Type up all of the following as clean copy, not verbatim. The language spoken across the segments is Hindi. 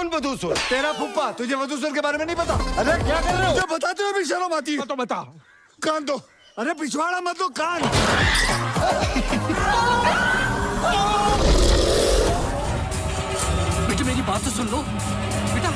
कौन वधूसुर? तेरा फुप्पा। तुझे वधूसुर के बारे में नहीं पता? अरे क्या कर रहे हो? जो बताते हो भी शर्म आती है। तो बता। कान दो। अरे पिछवाड़ा मत दो, कान। बेटा मेरी बात तो सुन लो बेटा।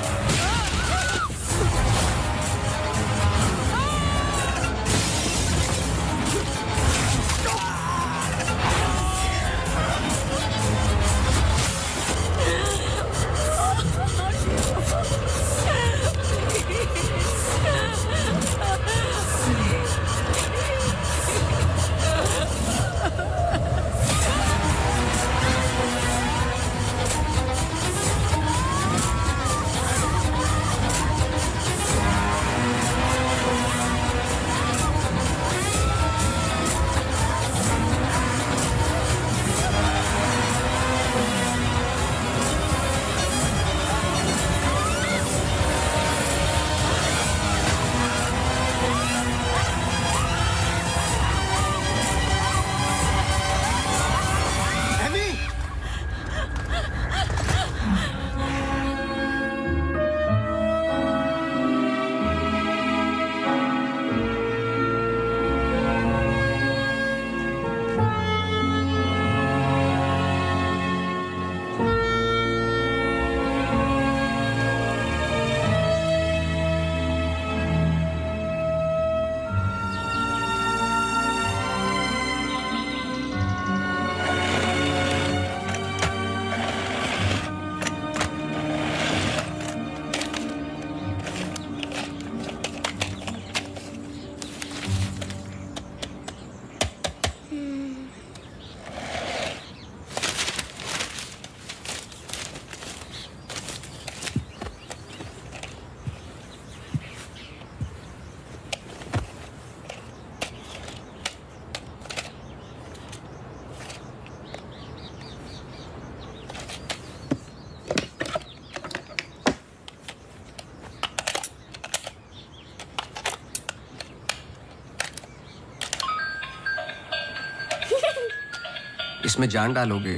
इसमें जान डालोगे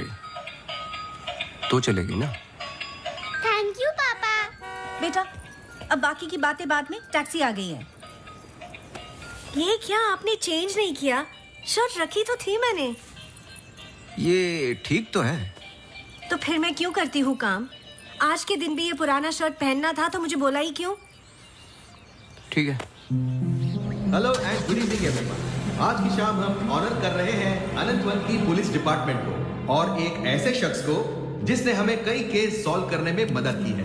तो चलेगी ना? थैंक यू पापा। बेटा अब बाकी की बातें बाद में, टैक्सी आ गई है। ये क्या आपने चेंज नहीं किया? शर्ट रखी तो थी मैंने। ये ठीक तो है। तो फिर मैं क्यों करती हूँ काम? आज के दिन भी ये पुराना शर्ट पहनना था तो मुझे बोला ही क्यों? ठीक है। Hello and good evening everyone. आज की शाम हम ऑनर कर रहे हैं अनंतवन की पुलिस डिपार्टमेंट को और एक ऐसे शख्स को जिसने हमें कई केस सॉल्व करने में मदद की है।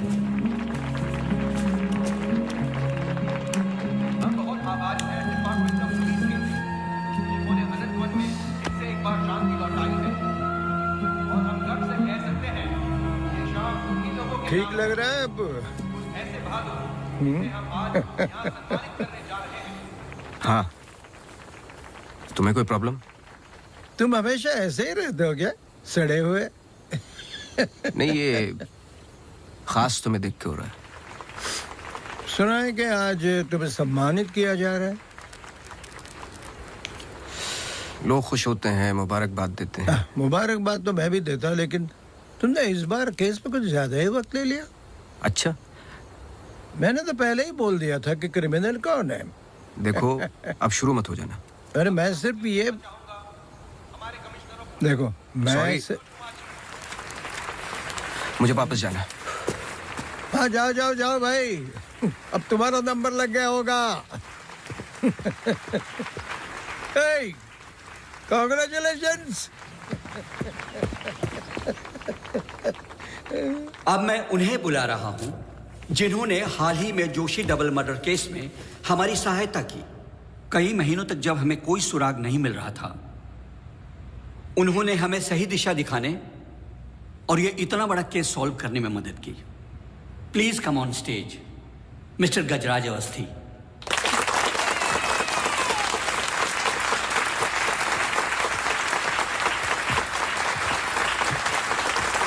हम बहुत आभारी हैं डिपार्टमेंट ऑफ पुलिस के, जिन्होंने अनंतवन में फिर से एक बार शांति लौटाई है और हम गर्व से कह सकते हैं ये शाम इन लोगों के ठीक लग रहा है अब? ऐसे बहादुर जिन्हें हम आज यहाँ सम्मानित करने जा रहे हैं। हाँ, तुम्हें कोई प्रॉब्लम? तुम हमेशा ऐसे ही रहते हो क्या, सड़े हुए? नहीं, ये खास तुम्हें देख के हो रहा है। सुना है कि आज तुम्हें सम्मानित किया जा रहा है। लोग खुश होते हैं, मुबारकबाद देते हैं। मुबारकबाद तो मैं भी देता, लेकिन तुमने इस बार केस पे कुछ ज्यादा ही वक्त ले लिया। अच्छा, मैंने तो पहले ही बोल दिया था कि क्रिमिनल कौन है। देखो अब शुरू मत हो जाना। अरे मैं सिर्फ ये देखो, मैं मुझे वापस जाना। हाँ जाओ जाओ जाओ भाई, अब तुम्हारा नंबर लग गया होगा। hey, congratulations! अब मैं उन्हें बुला रहा हूं जिन्होंने हाल ही में जोशी डबल मर्डर केस में हमारी सहायता की। कई महीनों तक जब हमें कोई सुराग नहीं मिल रहा था, उन्होंने हमें सही दिशा दिखाने और ये इतना बड़ा केस सॉल्व करने में मदद की। Please come on stage mister Gajraj Awasthi.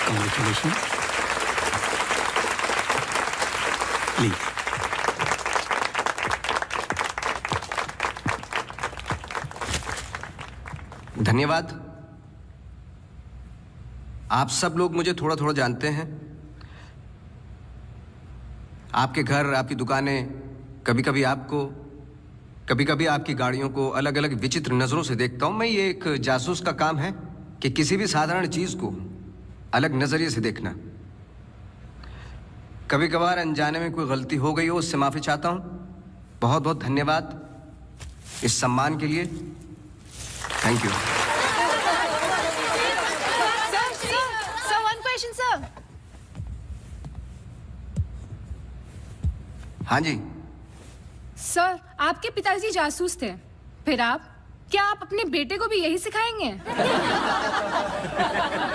Congratulations. Please. धन्यवाद। आप सब लोग मुझे थोड़ा थोड़ा जानते हैं। आपके घर, आपकी दुकानें, कभी कभी आपकी गाड़ियों को अलग अलग विचित्र नजरों से देखता हूं मैं। ये एक जासूस का काम है कि किसी भी साधारण चीज को अलग नजरिए से देखना। कभी कभार अनजाने में कोई गलती हो गई हो, उससे माफी चाहता हूं। बहुत बहुत धन्यवाद इस सम्मान के लिए। Thank you. Sir, one question, sir. हाँ जी। सर, आपके पिताजी जासूस थे, फिर आप? क्या आप अपने बेटे को भी यही सिखाएंगे?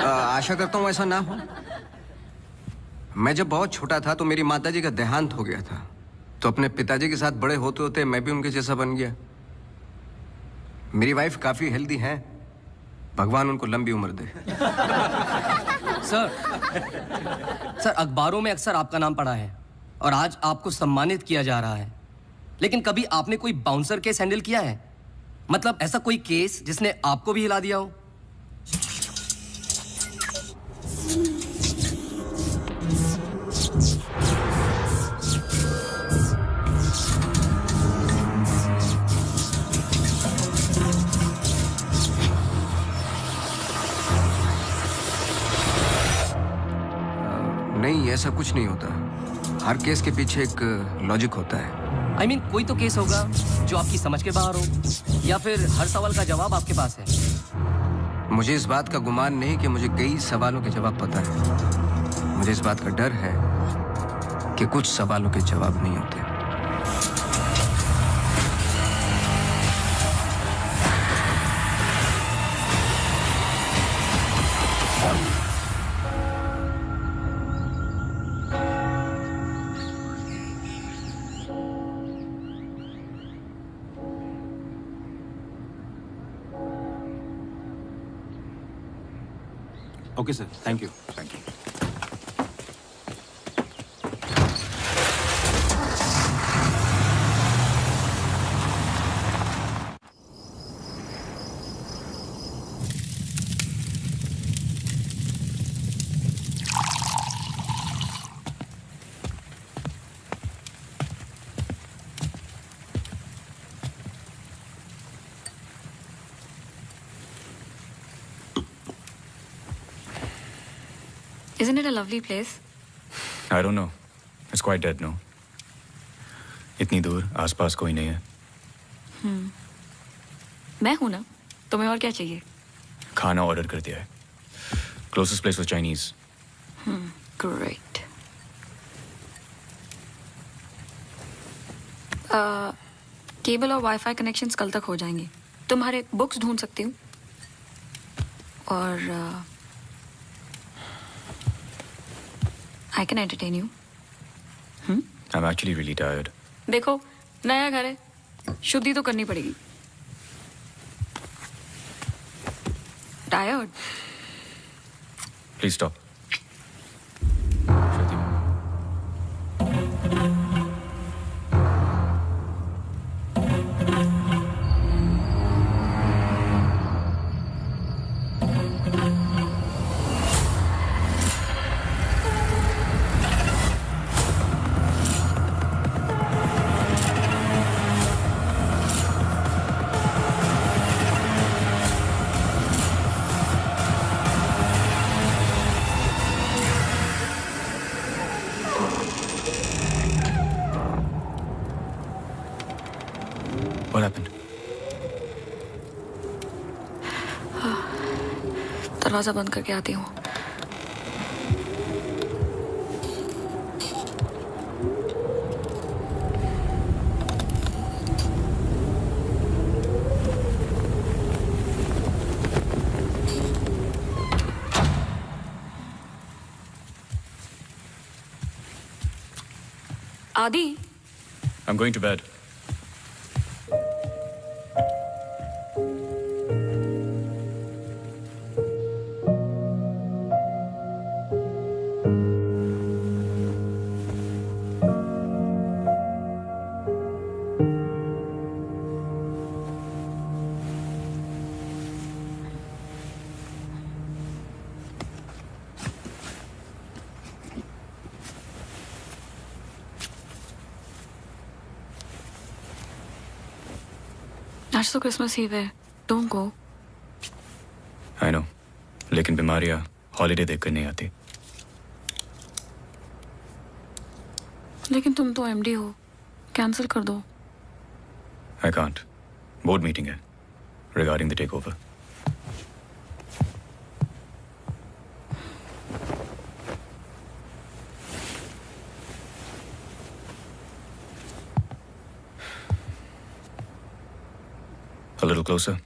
आशा करता हूं ऐसा ना हो। मैं जब बहुत छोटा था तो मेरी माताजी का देहांत हो गया था, तो अपने पिताजी के साथ बड़े होते होते मैं भी उनके जैसा बन गया। मेरी वाइफ काफी हेल्दी है, भगवान उनको लंबी उम्र दे। सर अखबारों में अक्सर आपका नाम पड़ा है और आज आपको सम्मानित किया जा रहा है, लेकिन कभी आपने कोई बाउंसर केस हैंडल किया है? मतलब ऐसा कोई केस जिसने आपको भी हिला दिया हो? नहीं, ऐसा कुछ नहीं होता। हर केस के पीछे एक लॉजिक होता है। I mean, कोई तो केस होगा जो आपकी समझ के बाहर हो, या फिर हर सवाल का जवाब आपके पास है। मुझे इस बात का गुमान नहीं कि मुझे कई सवालों के जवाब पता है। मुझे इस बात का डर है कि कुछ सवालों के जवाब नहीं होते। Okay, sir. Thank you. Thank you. Isn't it a lovely place? I don't know. It's quite dead, no? इतनी दूर, आसपास कोई नहीं है। मैं हूं ना, तुम्हें और क्या चाहिए? खाना ऑर्डर कर दिया है। Closest place was Chinese. Great. Cable और वाईफाई कनेक्शंस कल तक हो जाएंगे। तुम्हारे बुक्स ढूंढ सकती हूँ और I can entertain you. I'm actually really tired. देखो, नया घर है, शुद्धि तो करनी पड़ेगी। Tired? Please stop. What happened? दरवाजा बंद करके आती हूँ। आदि, I'm going to bed. आज तो क्रिसमस ईव है, डोंट गो। आई नो, लेकिन बीमारियां हॉलीडे देखकर नहीं आती। लेकिन तुम तो एमडी हो, कैंसिल कर दो। आई कांट, बोर्ड मीटिंग है regarding the takeover. A little closer.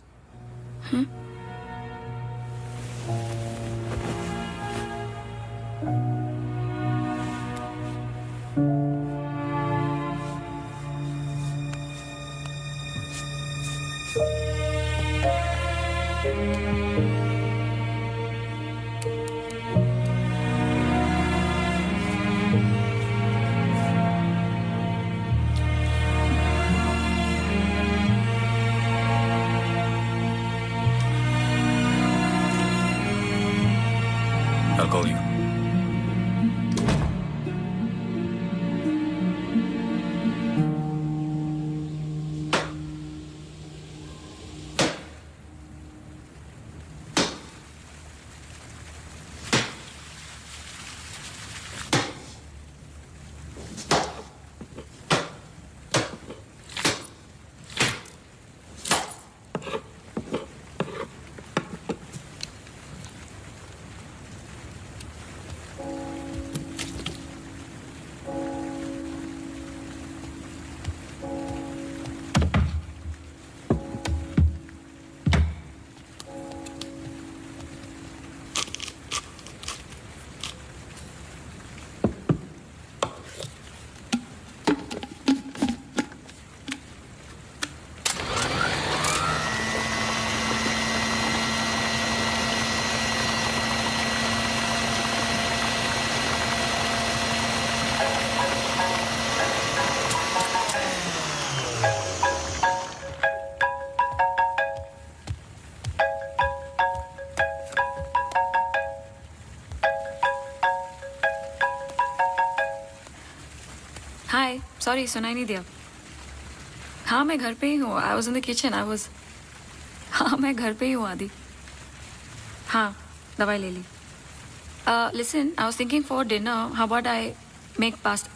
I'll call you. Hi, sorry, सुनाई नहीं दिया। हाँ, मैं घर पे ही हूँ। I was in the kitchen. हाँ, मैं घर पे ही हूँ आदि। हाँ, दवाई ले ली। Listen, I was thinking for dinner, how about I make pasta.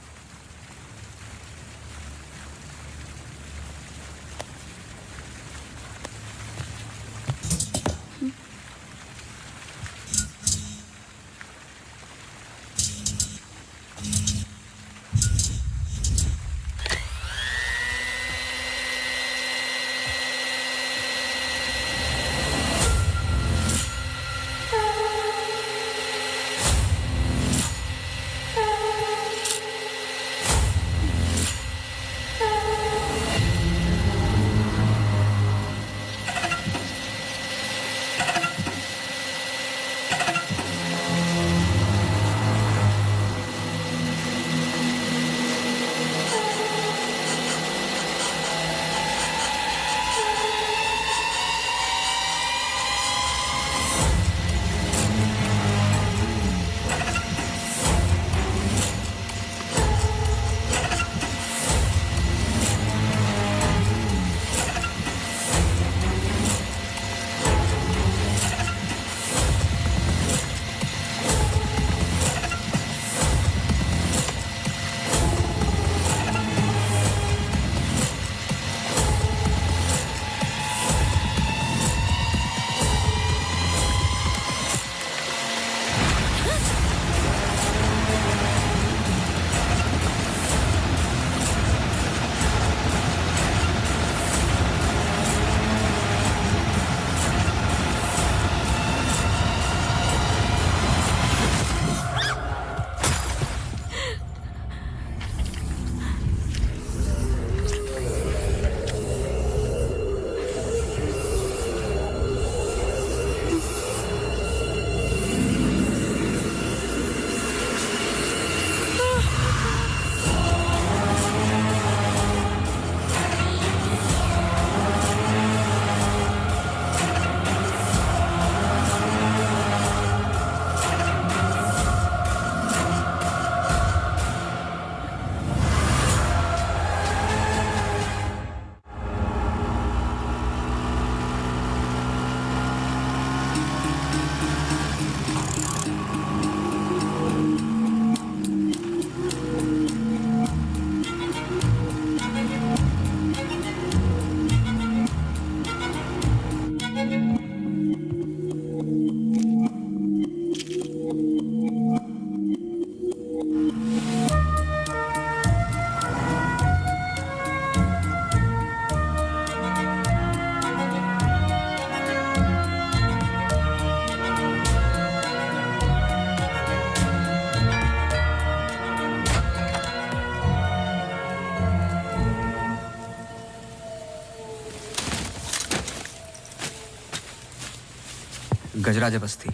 Gajraj बस्ती।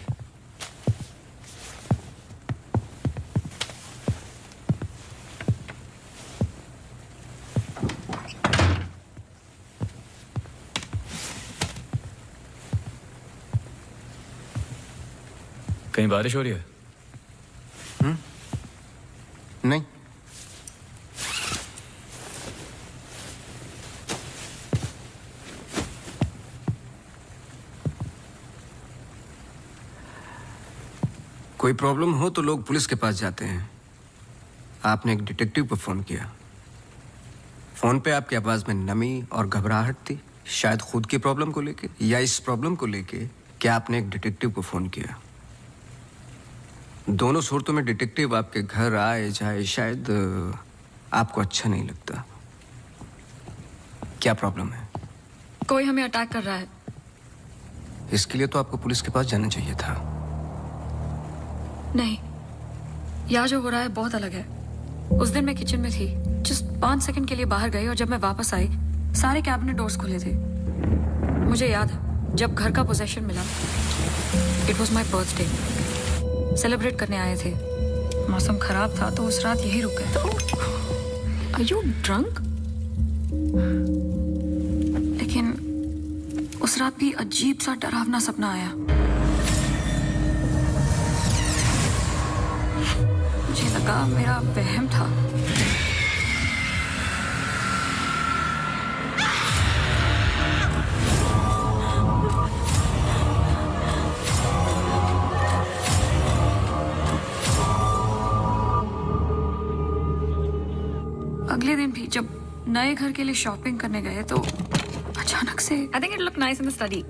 कहीं बारिश हो रही है? नहीं। कोई प्रॉब्लम हो तो लोग पुलिस के पास जाते हैं। आपने एक डिटेक्टिव को फोन किया। फोन पे आपकी आवाज में नमी और घबराहट थी, शायद खुद की प्रॉब्लम को लेके या इस प्रॉब्लम को लेके कि आपने एक डिटेक्टिव को फोन किया। दोनों सूरतों में डिटेक्टिव आपके घर आए जाए शायद आपको अच्छा नहीं लगता। क्या प्रॉब्लम है? कोई हमें अटैक कर रहा है। इसके लिए तो आपको पुलिस के पास जाना चाहिए था। नहीं, यहाँ जो हो रहा है बहुत अलग है। उस दिन मैं किचन में थी, जस्ट 5 सेकंड के लिए बाहर गई और जब मैं वापस आई सारे कैबिनेट डोर्स खुले थे। मुझे याद है जब घर का पोजेशन मिला, it was my birthday, celebrate करने आए थे। मौसम खराब था तो उस रात यही रुक गए। Are you drunk? लेकिन उस रात भी अजीब सा डरावना सपना आया। मुझे लगा मेरा वहम था। अगले दिन भी जब नए घर के लिए शॉपिंग करने गए तो अचानक से I think it look nice in the study.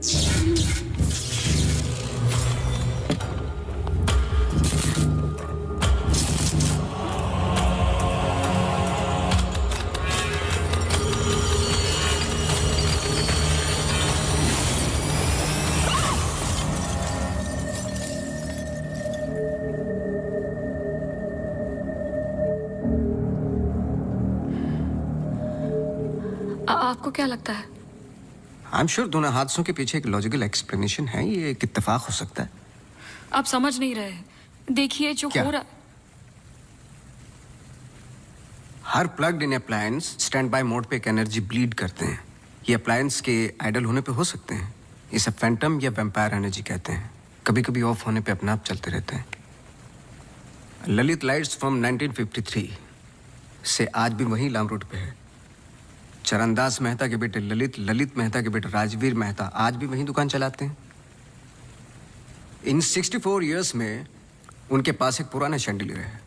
आपको क्या लगता है? आई एम श्योर दोनों हादसों के पीछे एक लॉजिकल एक्सप्लेनेशन है। ये एक इत्तेफाक हो सकता है। आप समझ नहीं रहे। देखिए जो क्या? हो रहा। हर plugged in appliance standby mode पे एक एनर्जी ब्लीड करते हैं। ये अप्लायंस के आइडल होने पे हो सकते हैं। इसे फैंटम या वैम्पायर एनर्जी कहते हैं। कभी कभी ऑफ होने पे अपने आप चलते रहते हैं। ललित लाइट्स फ्रॉम 1953 से आज भी वही लामरूट पे है। चरणदास मेहता के बेटे ललित मेहता के बेटे राजवीर मेहता आज भी वही दुकान चलाते हैं। इन 64 इयर्स में उनके पास एक पुराना शैंडिलियर है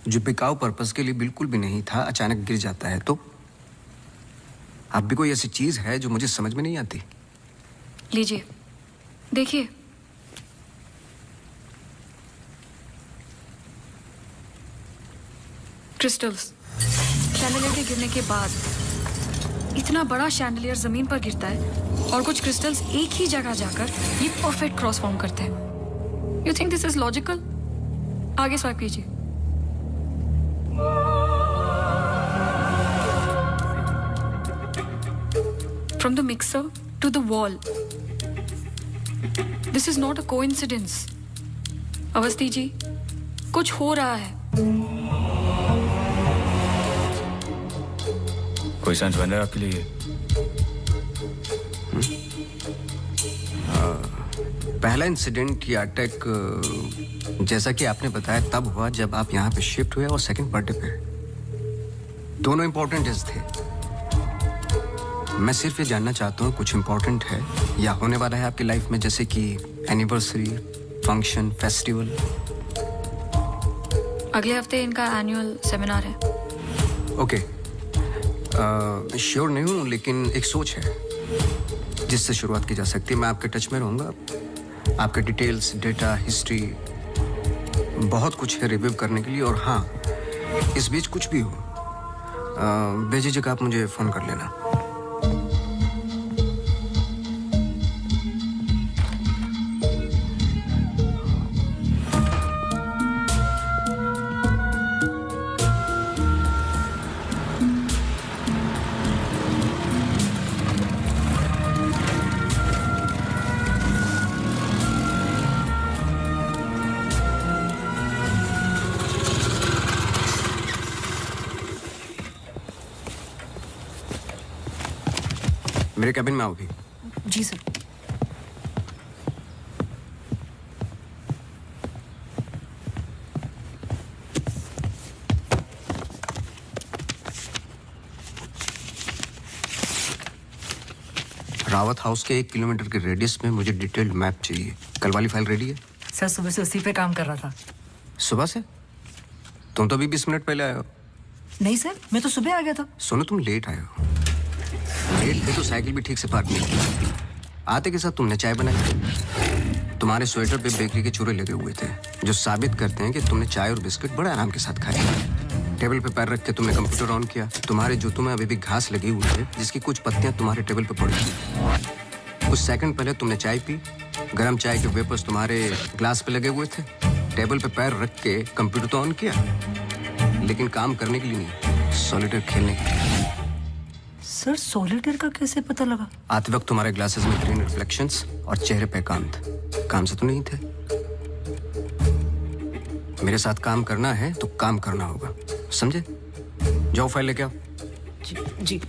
जो बिकाऊ पर्पस के लिए बिल्कुल भी नहीं था, अचानक गिर जाता है। तो अब भी कोई ऐसी चीज है जो मुझे समझ में नहीं आती। लीजिए देखिए। क्रिस्टल्स। शैंडलियर के गिरने के बाद इतना बड़ा शैंडलियर जमीन पर गिरता है और कुछ क्रिस्टल्स एक ही जगह जाकर ये परफेक्ट क्रॉस फॉर्म करते हैं। You think this is logical? आगे स्वाइप कीजिए। From the mixer to the wall. This is not a coincidence. Awasthi ji, कुछ हो रहा है। कोई सेंस बन रहा है आपके लिए? पहला इंसिडेंट या अटैक जैसा कि आपने बताया तब हुआ जब आप यहाँ पे शिफ्ट हुए, और सेकंड बर्थडे पे। दोनों इंपॉर्टेंट डेज थे। मैं सिर्फ ये जानना चाहता हूँ कुछ इंपॉर्टेंट है या होने वाला है आपकी लाइफ में, जैसे कि एनिवर्सरी, फंक्शन, फेस्टिवल। अगले हफ्ते इनका एनुअल सेमिनार है। ओके, श्योर नहीं हूँ लेकिन एक सोच है जिससे शुरुआत की जा सकती है। मैं आपके टच में रहूँगा। आपके डिटेल्स, डेटा, हिस्ट्री बहुत कुछ है रिव्यू करने के लिए। और हाँ, इस बीच कुछ भी हो बेझिझक आप मुझे फ़ोन कर लेना। मेरे कैबिन में आओ भी। जी सर। रावत हाउस के 1 किलोमीटर के रेडियस में मुझे डिटेल्ड मैप चाहिए। कल वाली फाइल रेडी है? सर सुबह से उसी पे काम कर रहा था। सुबह से? तुम तो अभी 20 मिनट पहले आए हो। नहीं सर, मैं तो सुबह आ गया था। सुनो, तुम लेट आए हो। लेट थे तो साइकिल भी ठीक से पार्क नहीं की। आते के साथ तुमने चाय बनाई। तुम्हारे स्वेटर पे बेकरी के चूरे लगे हुए थे जो साबित करते हैं कि तुमने चाय और बिस्किट बड़े आराम के साथ खाए। टेबल पे पैर रख के तुमने कंप्यूटर ऑन किया। तुम्हारे जूतों में अभी भी घास लगी हुई है जिसकी कुछ पत्तियां तुम्हारे टेबल पे पड़ी थी। कुछ सेकंड पहले तुमने चाय पी। गरम चाय के वेपर्स तुम्हारे ग्लास पे लगे हुए थे। टेबल पे पैर रख के कंप्यूटर तो ऑन किया, लेकिन काम करने के लिए नहीं, सॉलिटेयर खेलने के लिए। सर सॉलिटेयर का कैसे पता लगा? आते वक्त तुम्हारे ग्लासेस में ग्रीन रिफ्लेक्शंस और चेहरे पे एकांत। काम से तो नहीं थे। मेरे साथ काम करना है तो काम करना होगा, समझे? जाओ फाइल लेके आओ। जी।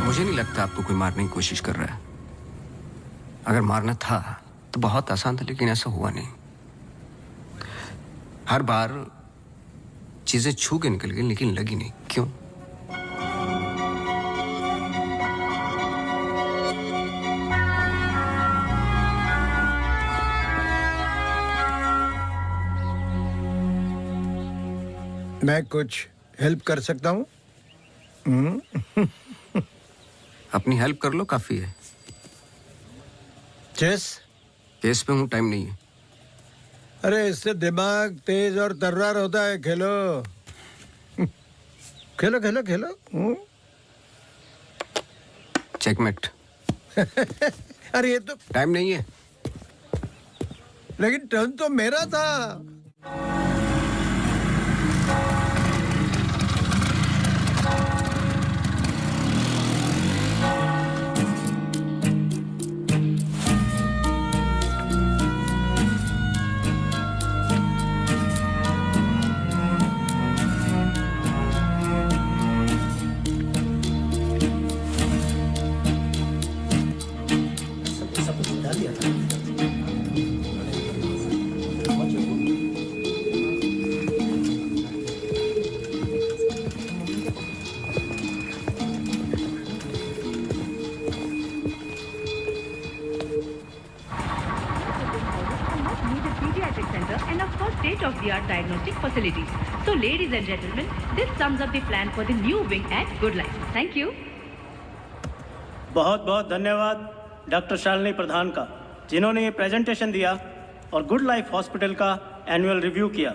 मुझे नहीं लगता आपको कोई मारने की कोशिश कर रहा है। अगर मारना था तो बहुत आसान था, लेकिन ऐसा हुआ नहीं। हर बार चीजें छू के निकल गई लेकिन लगी नहीं। क्यों? मैं कुछ हेल्प कर सकता हूँ? अपनी हेल्प कर लो, काफी है। चेस? केस पे हूँ, टाइम नहीं है। अरे इससे दिमाग तेज और तर्रार होता है। खेलो खेलो खेलो खेलो। चेकमेट। अरे ये तो टाइम नहीं है। लेकिन टर्न तो मेरा था। state-of-the-art diagnostic facilities. So, ladies and gentlemen, this sums up the plan for the new wing at Good Life. Thank you. बहुत बहुत धन्यवाद डॉक्टर शालिनी प्रधान का, जिन्होंने ये प्रेजेंटेशन दिया और गुड लाइफ हॉस्पिटल का एनुअल रिव्यू किया।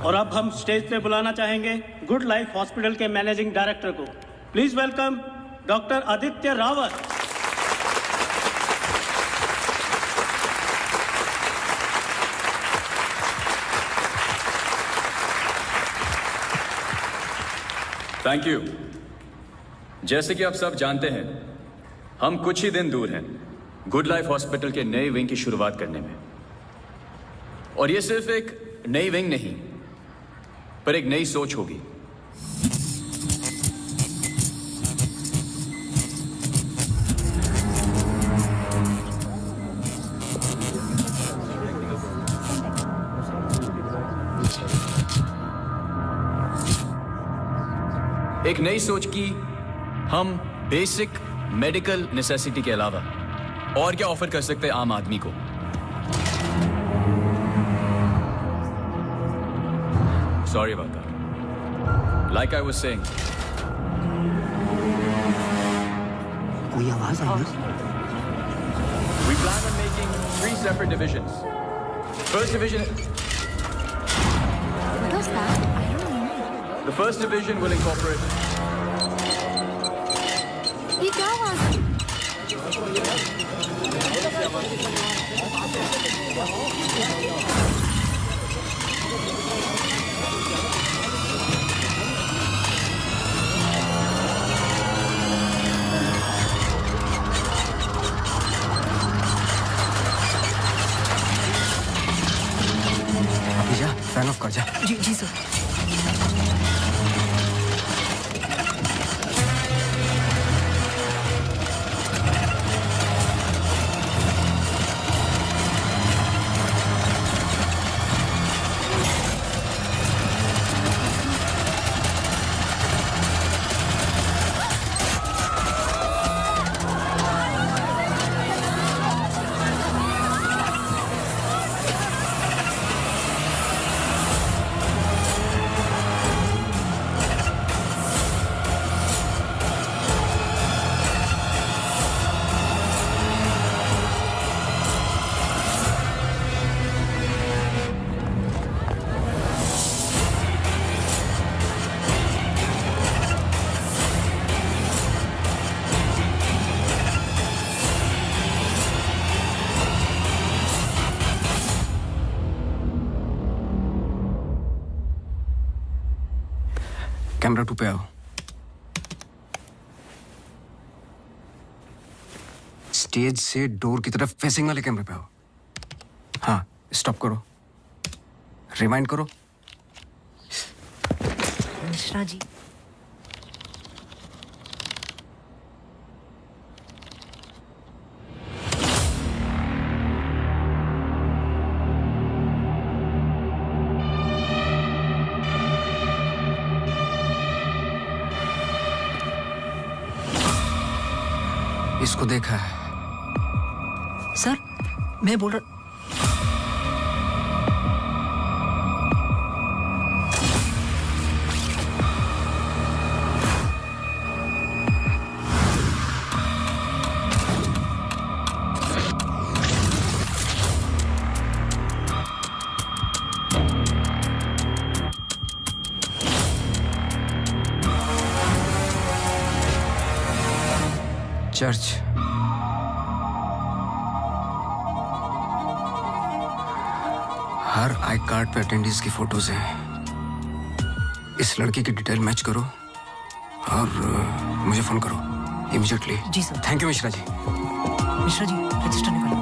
और अब हम स्टेज पे बुलाना चाहेंगे गुड लाइफ हॉस्पिटल के मैनेजिंग डायरेक्टर को। Please welcome doctor Aditya Rawat. Thank you. जैसे कि आप सब जानते हैं, हम कुछ ही दिन दूर हैं गुड लाइफ हॉस्पिटल के नए विंग की शुरुआत करने में। और ये सिर्फ एक नई विंग नहीं, पर एक नई सोच होगी। एक नई सोच की हम बेसिक मेडिकल नेसेसिटी के अलावा और क्या ऑफर कर सकते हैं आम आदमी को। Sorry about that. Like I was saying. कोई आवाज आई ना? We plan on making 3 separate divisions. First division. What was that? I don't know. The first division will incorporate. ये क्या आवाज है? अभी जा, फैन ऑफ कर जा। जी जी सर। कैमरा 2 पे आओ। स्टेज से डोर की तरफ फेसिंग वाले कैमरे पे आओ। हाँ, स्टॉप करो, रिवाइंड करो। मिश्रा जी, इसको देखा है? सर मैं बोल रहा। चर्च। हर आई कार्ड पे अटेंडेंस की फोटोज हैं। इस लड़की की डिटेल मैच करो और मुझे फोन करो इमीडिएटली। जी sir. Thank you Mishra ji. Mishra ji register निकालो।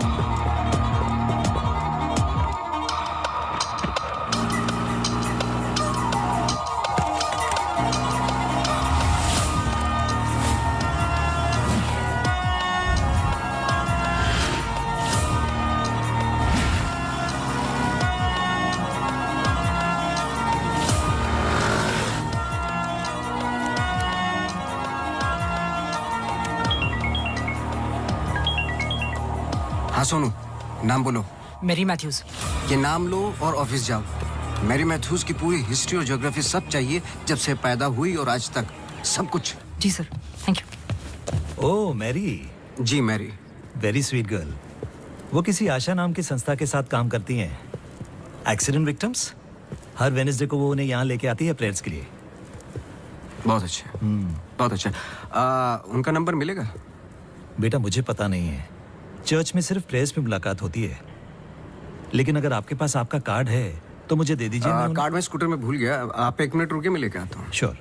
हाँ सोनू, नाम बोलो। Mary Matthews. ये नाम लो और ऑफिस जाओ। मैरी मैथ्यूज की पूरी हिस्ट्री और ज्योग्राफी सब चाहिए, जब से पैदा हुई और आज तक, सब कुछ। जी sir, thank you. Oh Mary. जी मैरी। Very sweet girl. वो किसी आशा नाम की संस्था के साथ काम करती हैं। Accident victims. हर वेडनेसडे को वो उन्हें यहाँ लेके आती है प्रेयर्स के लिए। बहुत अच्छा, बहुत अच्छा। उनका नंबर मिलेगा? बेटा मुझे पता नहीं है, चर्च में सिर्फ प्रेयर्स में मुलाकात होती है। लेकिन अगर आपके पास आपका कार्ड है तो मुझे दे दीजिए। कार्ड मैं स्कूटर में भूल गया, आप 1 मिनट रुके, मैं लेके आता हूँ। श्योर।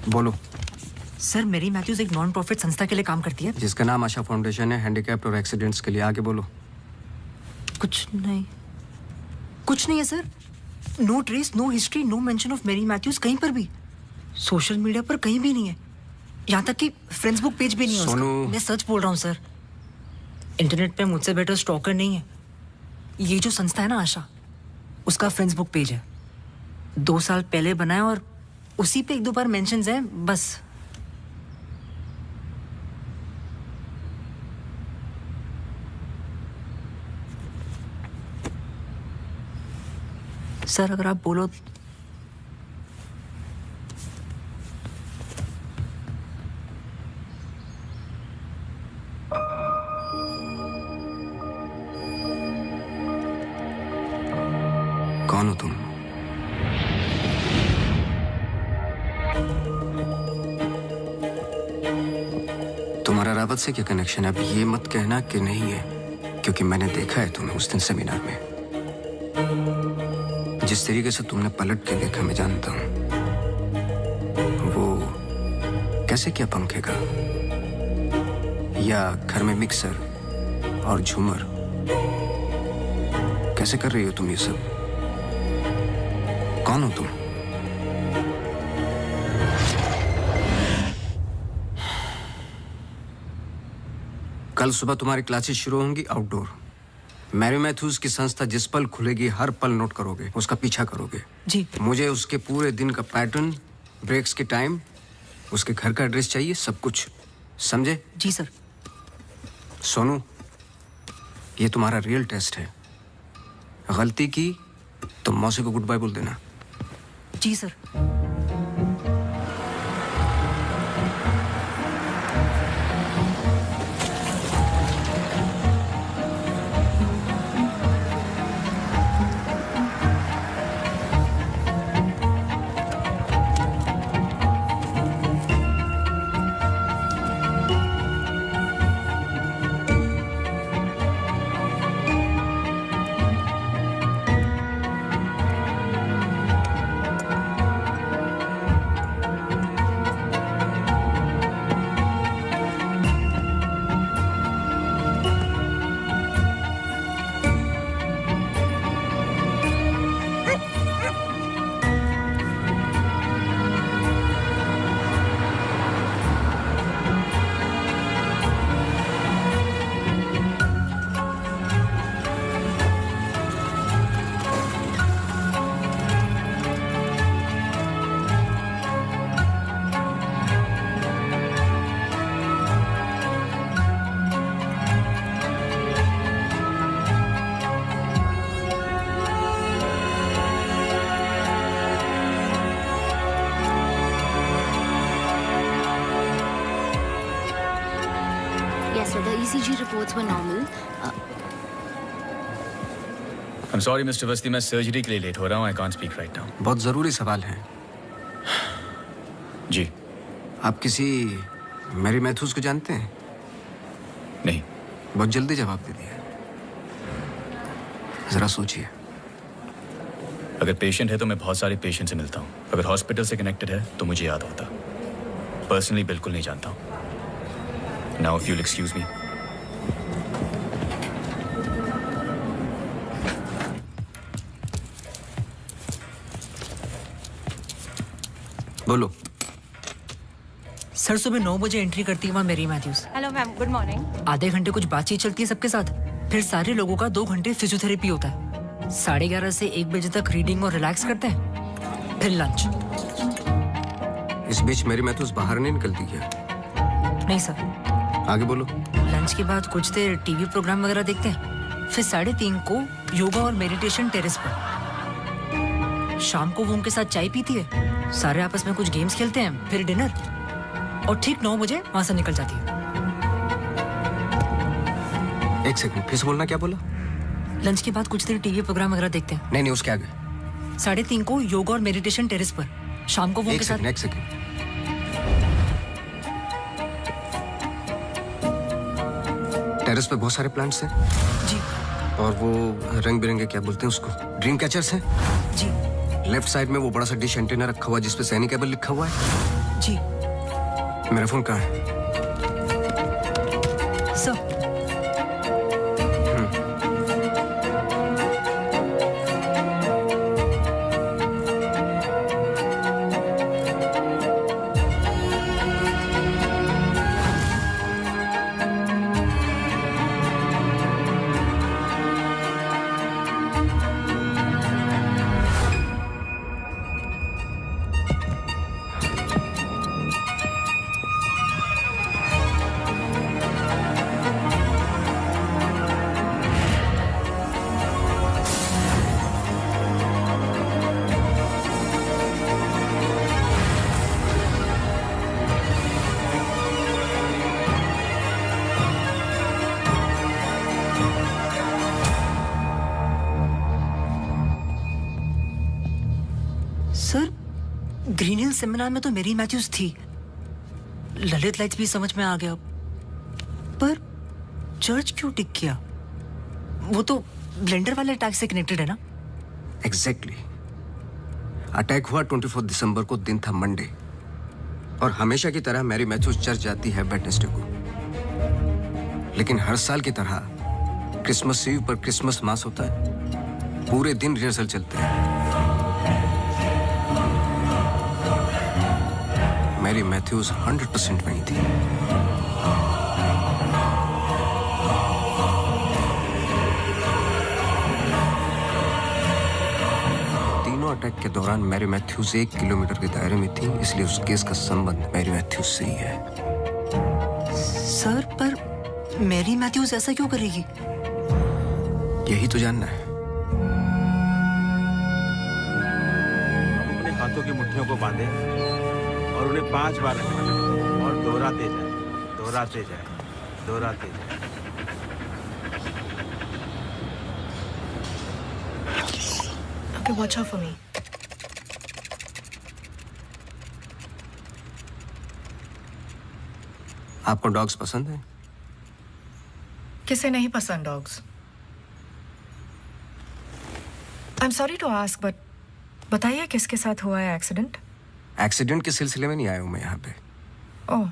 बोलो। सर मैरी मैथ्यूज एक नॉन प्रॉफिट संस्था के लिए काम करती है जिसका नाम आशा फाउंडेशन है, हैंडीकैप्ड और एक्सीडेंट्स के लिए। आगे बोलो। कुछ नहीं, कुछ नहीं है sir. No trace, no history, no mention of Mary Matthews कहीं पर भी। सोशल मीडिया पर कहीं भी नहीं है, यहाँ तक कि फेसबुक पेज भी नहीं है उसका। मैं सच बोल रहा हूँ सर, इंटरनेट पे मुझसे बेटर स्टॉकर नहीं है। ये जो संस्था है ना आशा, उसका फेसबुक पेज है, 2 साल पहले बना है और उसी पे 1-2 बार मेंशंस हैं बस। सर अगर आप बोलो कौन हो तुम? तुम्हारा रावत से क्या कनेक्शन है? अब ये मत कहना कि नहीं है, क्योंकि मैंने देखा है तुम्हें उस दिन सेमिनार में। जिस तरीके से तुमने पलट के देखा मैं जानता हूं। वो कैसे क्या पंखे का या घर में मिक्सर और झूमर कैसे कर रही हो तुम ये सब? कौन हो तुम? कल सुबह तुम्हारी क्लासेस शुरू होंगी आउटडोर। मैरी मैथ्यूज की संस्था जिस पल खुलेगी हर पल नोट करोगे, उसका पीछा करोगे। जी। मुझे उसके पूरे दिन का पैटर्न, ब्रेक्स के टाइम, उसके घर का एड्रेस चाहिए, सब कुछ। समझे? जी सर। सोनू, ये तुम्हारा रियल टेस्ट है। गलती की तो मौसी को गुड बाय बोल देना। जी sir. Yes, sir. The ECG reports were normal. I'm sorry, Mr. Vasti, मैं सर्जरी के लिए लेट हो रहा हूँ। I can't speak right now. बहुत जरूरी सवाल है। जी। आप किसी मैरी मैथ्यूज को जानते हैं? नहीं। बहुत जल्दी जवाब दे दिया। जरा सोचिए। अगर पेशेंट है तो मैं बहुत सारे पेशेंट से मिलता हूँ। अगर हॉस्पिटल से कनेक्टेड है तो मुझे याद होता। पर्सनली बिल्कुल नहीं जानता हूँ। Now, if you'll excuse me. बोलो। सर सुबह 9 बजे एंट्री करती है वहाँ Mary Matthews. Hello ma'am, good morning. आधे घंटे कुछ बातचीत चलती है सबके साथ, फिर सारे लोगों का 2 घंटे फिजियोथेरेपी होता है। 11:30 से 1 बजे तक रीडिंग और रिलैक्स करते हैं, फिर लंच। इस बीच मेरी मैथ्यूज बाहर नहीं निकलती क्या? नहीं सर। आगे बोलो। लंच के बाद कुछ देर टीवी प्रोग्राम वगैरह देखते हैं, फिर 3:30 को योगा और मेडिटेशन टेरेस पर। शाम को वो उनके साथ चाय पीती है, सारे आपस में कुछ गेम्स खेलते हैं, फिर डिनर, और ठीक 9 बजे वहां से निकल जाती है। एक सेकंड, फिर से बोलना, क्या बोला? लंच के बाद कुछ देर टीवी प्रोग्राम वगैरह देखते हैं। नहीं, उसके आगे। 3:30 को योगा और मेडिटेशन टेरेस पर। शाम को वो उनके साथ। एक सेकंड। टेरेस पे बहुत सारे प्लांट्स हैं। जी। और वो रंग बिरंगे, क्या बोलते हैं उसको, ड्रीम कैचर्स हैं। जी। लेफ्ट साइड में वो बड़ा सा डिश एंटीना रखा हुआ है जिसपे सैनिकेबल लिखा हुआ है। जी। मेरा फोन कहाँ है? Sir. Sir Green Hill seminar में तो मेरी मैथ्यूज थी, ललित लाइट्स भी समझ में आ गया, पर चर्च क्यों टिक किया? वो तो ब्लेंडर वाले अटैक से कनेक्टेड है ना? एग्जैक्टली। अटैक हुआ 24 दिसंबर को, दिन था मंडे, और हमेशा की तरह मैरी मैथ्यूज चर्च जाती है वेडनेसडे को। लेकिन हर साल की तरह क्रिसमस ईव पर क्रिसमस मास होता है, पूरे दिन रिहर्सल चलते हैं। मैरी मैथ्यूज 100% वहीं थी। तीनों अटैक के दौरान मैरी मैथ्यूज 1 किलोमीटर के दायरे में थी, इसलिए उस केस का संबंध मैरी मैथ्यूज से ही है। सर पर मैरी मैथ्यूज ऐसा क्यों करेगी? यही तो जानना है। अपने हाथों की मुट्ठियों को बांधे और उन्हें 5 बार रखना और दोहराते जाए, दोहराते जाए, दोहराते जाए। Okay, watch out for me. आपको डॉग्स पसंद है? किसे नहीं पसंद dogs? I am sorry to ask, but बताइए किसके साथ हुआ है एक्सीडेंट? एक्सीडेंट के सिलसिले में नहीं आया हूं मैं यहाँ पे। ओह,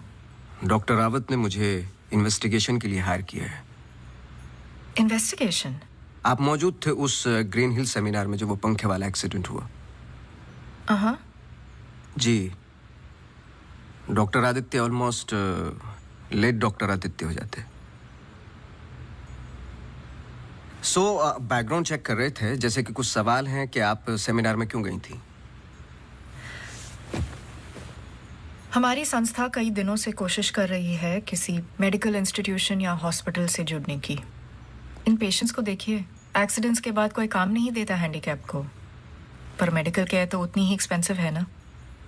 डॉक्टर रावत ने मुझे इन्वेस्टिगेशन के लिए हायर किया है। इन्वेस्टिगेशन? आप मौजूद थे उस ग्रीन हिल सेमिनार में जब वो पंखे वाला एक्सीडेंट हुआ? हाँ जी। Doctor Aditya almost late doctor Aditya हो जाते। सो बैकग्राउंड चेक कर रहे थे, जैसे कि कुछ सवाल हैं कि आप सेमिनार में क्यों गई थी? हमारी संस्था कई दिनों से कोशिश कर रही है किसी मेडिकल इंस्टीट्यूशन या हॉस्पिटल से जुड़ने की। इन पेशेंट्स को देखिए, एक्सीडेंट्स के बाद कोई काम नहीं देता हैंडीकैप को, पर मेडिकल केयर तो उतनी ही एक्सपेंसिव है ना।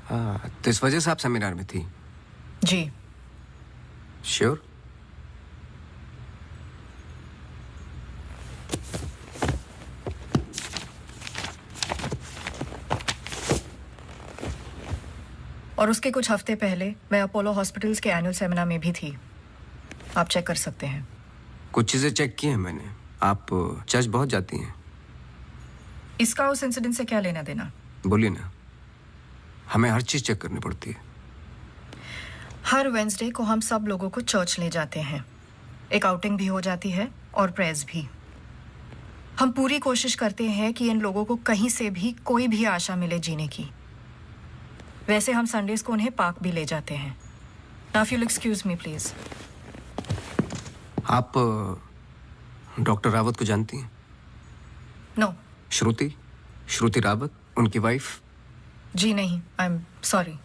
हाँ, तो इस वजह से आप सेमिनार में थी? जी। श्योर? और उसके कुछ हफ्ते पहले मैं अपोलो हॉस्पिटल्स के एनुअल सेमिनार में भी थी, आप चेक कर सकते हैं। कुछ चीजें चेक की हैं मैंने। आप चर्च बहुत जाती हैं। इसका उस इंसिडेंट से क्या लेना देना? बोलिए ना, हमें हर चीज चेक करनी पड़ती है। हर वेंसडे को हम सब लोगों को चर्च ले जाते हैं, एक आउटिंग भी हो जाती है और प्रेयर्स भी। हम पूरी कोशिश करते हैं कि इन लोगों को कहीं से भी कोई भी आशा मिले जीने की। वैसे हम संडेज को उन्हें पार्क भी ले जाते हैं। Now if you'll excuse me please। आप डॉक्टर रावत को जानती हैं? नो। श्रुति रावत, उनकी वाइफ? जी नहीं, आई एम सॉरी।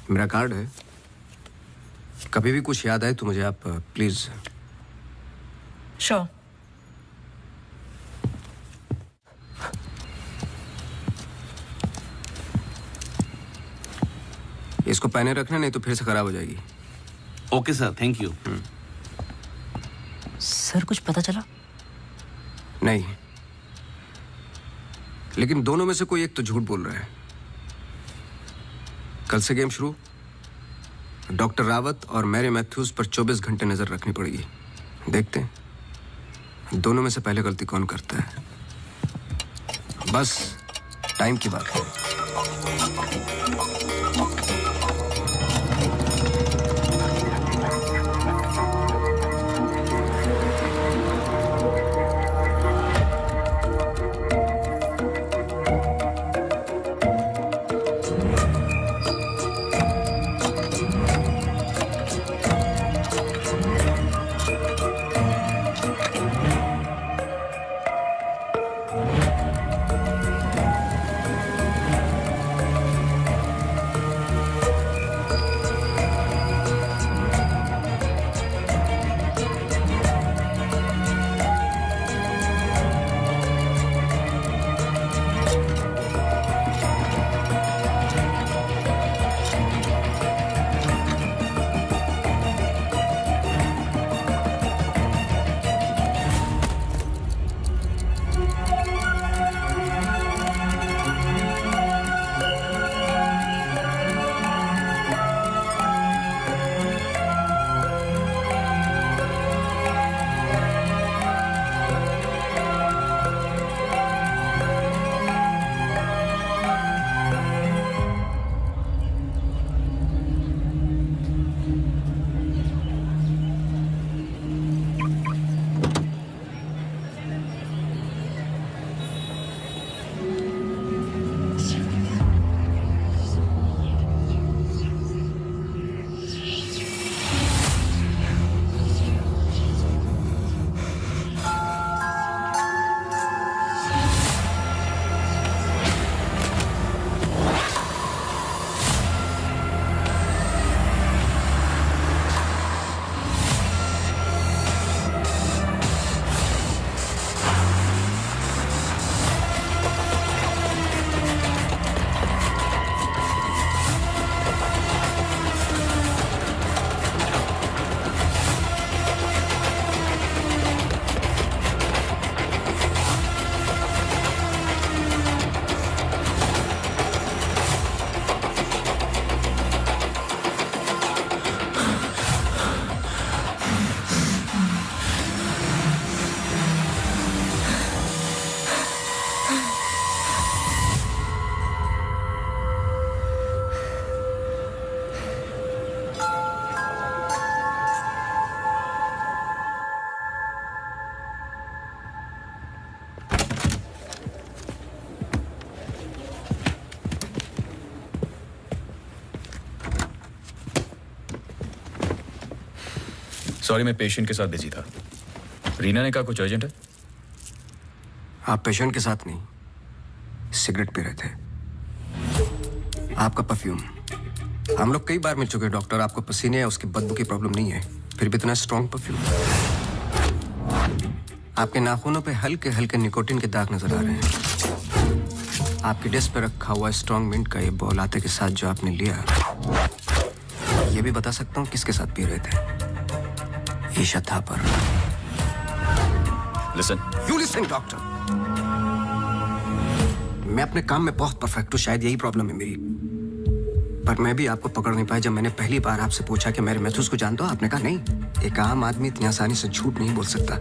मेरा कार्ड है, कभी भी कुछ याद आए तो मुझे आप प्लीज। श्योर। इसको पहने रखना, नहीं तो फिर से खराब हो जाएगी। Okay sir, thank you. Sir कुछ पता चला? नहीं, लेकिन दोनों में से कोई एक तो झूठ बोल रहा है। कल से गेम शुरू। डॉक्टर रावत और मैरी मैथ्यूज पर 24 घंटे नजर रखनी पड़ेगी। देखते हैं दोनों में से पहले गलती कौन करता है। बस टाइम की बात है। सॉरी, मैं पेशेंट के साथ बिजी था। रीना ने कहा कुछ अर्जेंट है। आप पेशेंट के साथ नहीं, सिगरेट पी रहे थे। आपका परफ्यूम, हम लोग कई बार मिल चुके हैं डॉक्टर। आपको पसीने या उसकी बदबू की प्रॉब्लम नहीं है, फिर भी इतना स्ट्रॉन्ग परफ्यूम। आपके नाखूनों पे हल्के हल्के निकोटीन के दाग नजर आ रहे हैं। आपकी डेस्क पे रखा हुआ स्ट्रॉन्ग मिंट का ये बॉल आते के साथ जो आपने लिया, ये भी बता सकता हूँ किसके साथ पी रहे थे। Isha Thapar. Listen. You listen doctor. मैं अपने काम में बहुत परफेक्ट हूँ, शायद यही प्रॉब्लम है मेरी। पर मैं भी आपको पकड़ नहीं पाया। जब मैंने पहली बार आपसे पूछा कि मेरे मैथ्यूज को जानते हो, आपने कहा नहीं, एक आम आदमी इतनी आसानी से झूठ नहीं बोल सकता,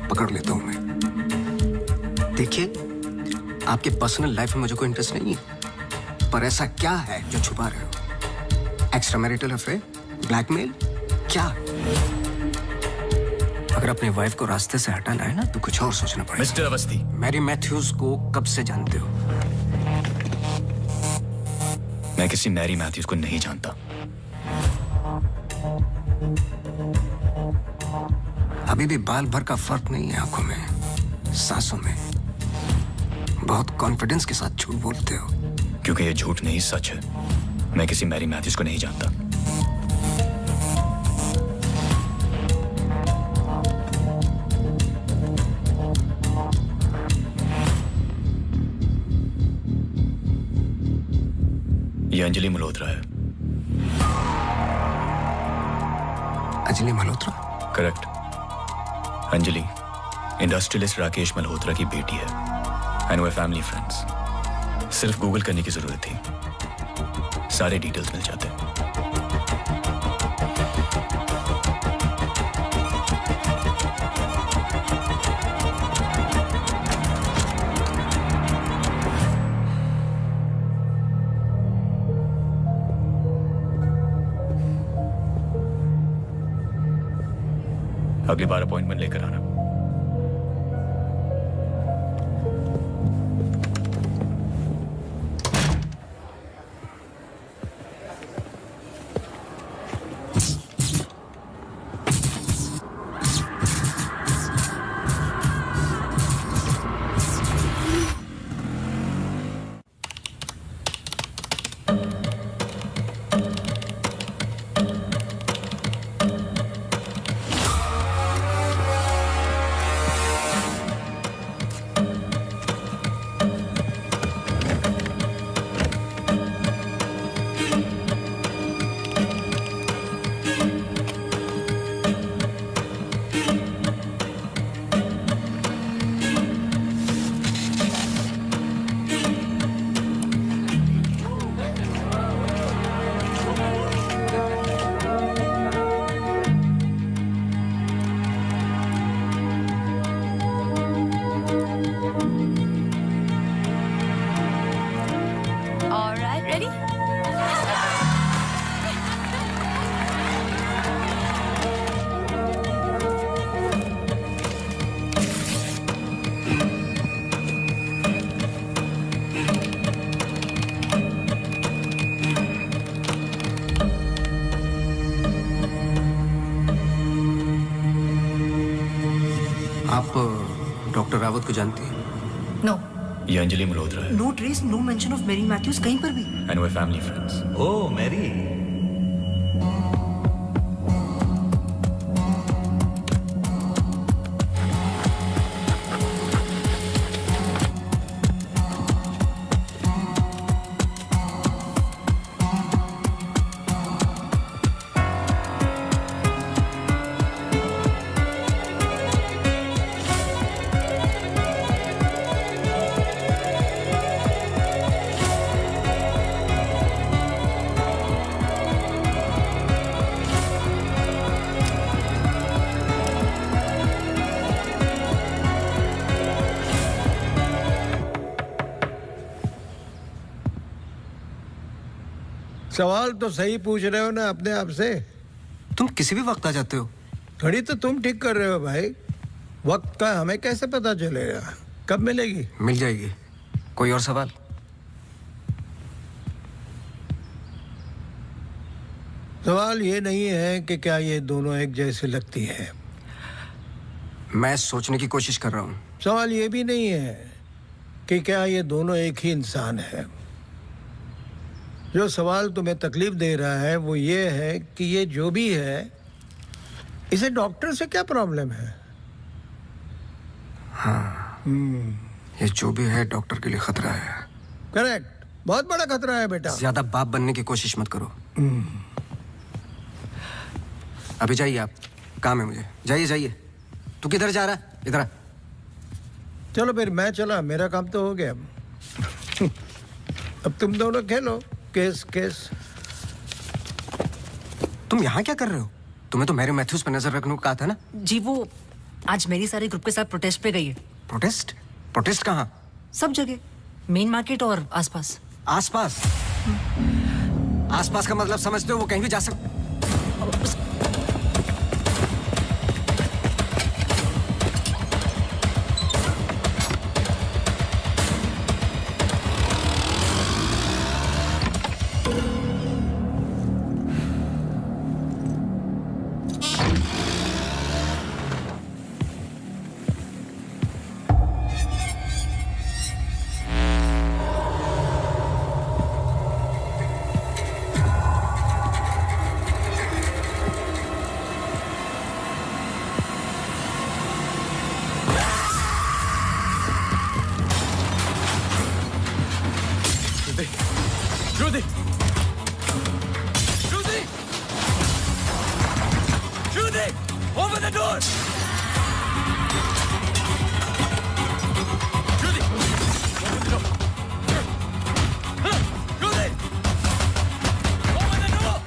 पकड़ लेता हूं मैं। देखिए, आपके पर्सनल लाइफ में मुझे कोई इंटरेस्ट नहीं है, पर ऐसा क्या है जो छुपा रहे हो? एक्स्ट्रा मैरिटल अफेयर, ब्लैकमेल, क्या? अगर अपनी वाइफ को रास्ते से हटाना है ना, तो कुछ और सोचना पड़ेगा। मिस्टर अवस्थी, मैरी मैथ्यूज को कब से जानते हो? मैं किसी मैरी मैथ्यूज को नहीं जानता। अभी भी बाल भर का फर्क नहीं है आंखों में, सांसों में। बहुत कॉन्फिडेंस के साथ झूठ बोलते हो। क्योंकि ये झूठ नहीं, सच है। मैं किसी मैरी मैथ्यूज को नहीं जानता। ये अंजलि मल्होत्रा है। अंजलि मल्होत्रा? करेक्ट। अंजलि इंडस्ट्रियलिस्ट राकेश मल्होत्रा की बेटी है एंड वे फैमिली फ्रेंड्स। सिर्फ गूगल करने की जरूरत थी, सारे डिटेल्स मिल जाते। अगली बार अपॉइंटमेंट लेकर आना। आप डॉक्टर रावत को जानती हैं? नो। ये अंजलि मल्होत्रा है no trace, no mention of Mary Matthews कहीं पर भी। एंड वे फैमिली फ्रेंड्स। ओह मैरी, सवाल तो सही पूछ रहे हो ना अपने आप से। तुम किसी भी वक्त आ जाते हो। घड़ी तो तुम ठीक कर रहे हो भाई, वक्त का हमें कैसे पता चलेगा? कब मिलेगी? मिल जाएगी। कोई और सवाल? सवाल ये नहीं है कि क्या ये दोनों एक जैसे लगती है। मैं सोचने की कोशिश कर रहा हूँ। सवाल ये भी नहीं है कि क्या ये दोनों एक ही इंसान है। जो सवाल तुम्हें तकलीफ दे रहा है वो ये है कि ये जो भी है, इसे डॉक्टर से क्या प्रॉब्लम है? हाँ, ये जो भी है डॉक्टर के लिए खतरा है। करेक्ट, बहुत बड़ा खतरा है बेटा। ज्यादा बाप बनने की कोशिश मत करो। अभी जाइए आप, काम है मुझे। जाइए जाइए। तू किधर जा रहा है? इधर आ। चलो फिर मैं चला, मेरा काम तो हो गया। अब तुम दोनों खेलो केस केस। तुम यहाँ क्या कर रहे हो? तुम्हें तो मैरी मैथ्यूज पर नजर रखने को कहा था ना? जी वो आज मेरी सारे ग्रुप के साथ प्रोटेस्ट पे गई है। प्रोटेस्ट? प्रोटेस्ट कहाँ? सब जगह, मेन मार्केट और आसपास। आसपास? आसपास का मतलब समझते हो? वो कहीं भी जा सकते। Judy! Judy! Judy! Open the door! Judy! Open the door! Judy! Open the door!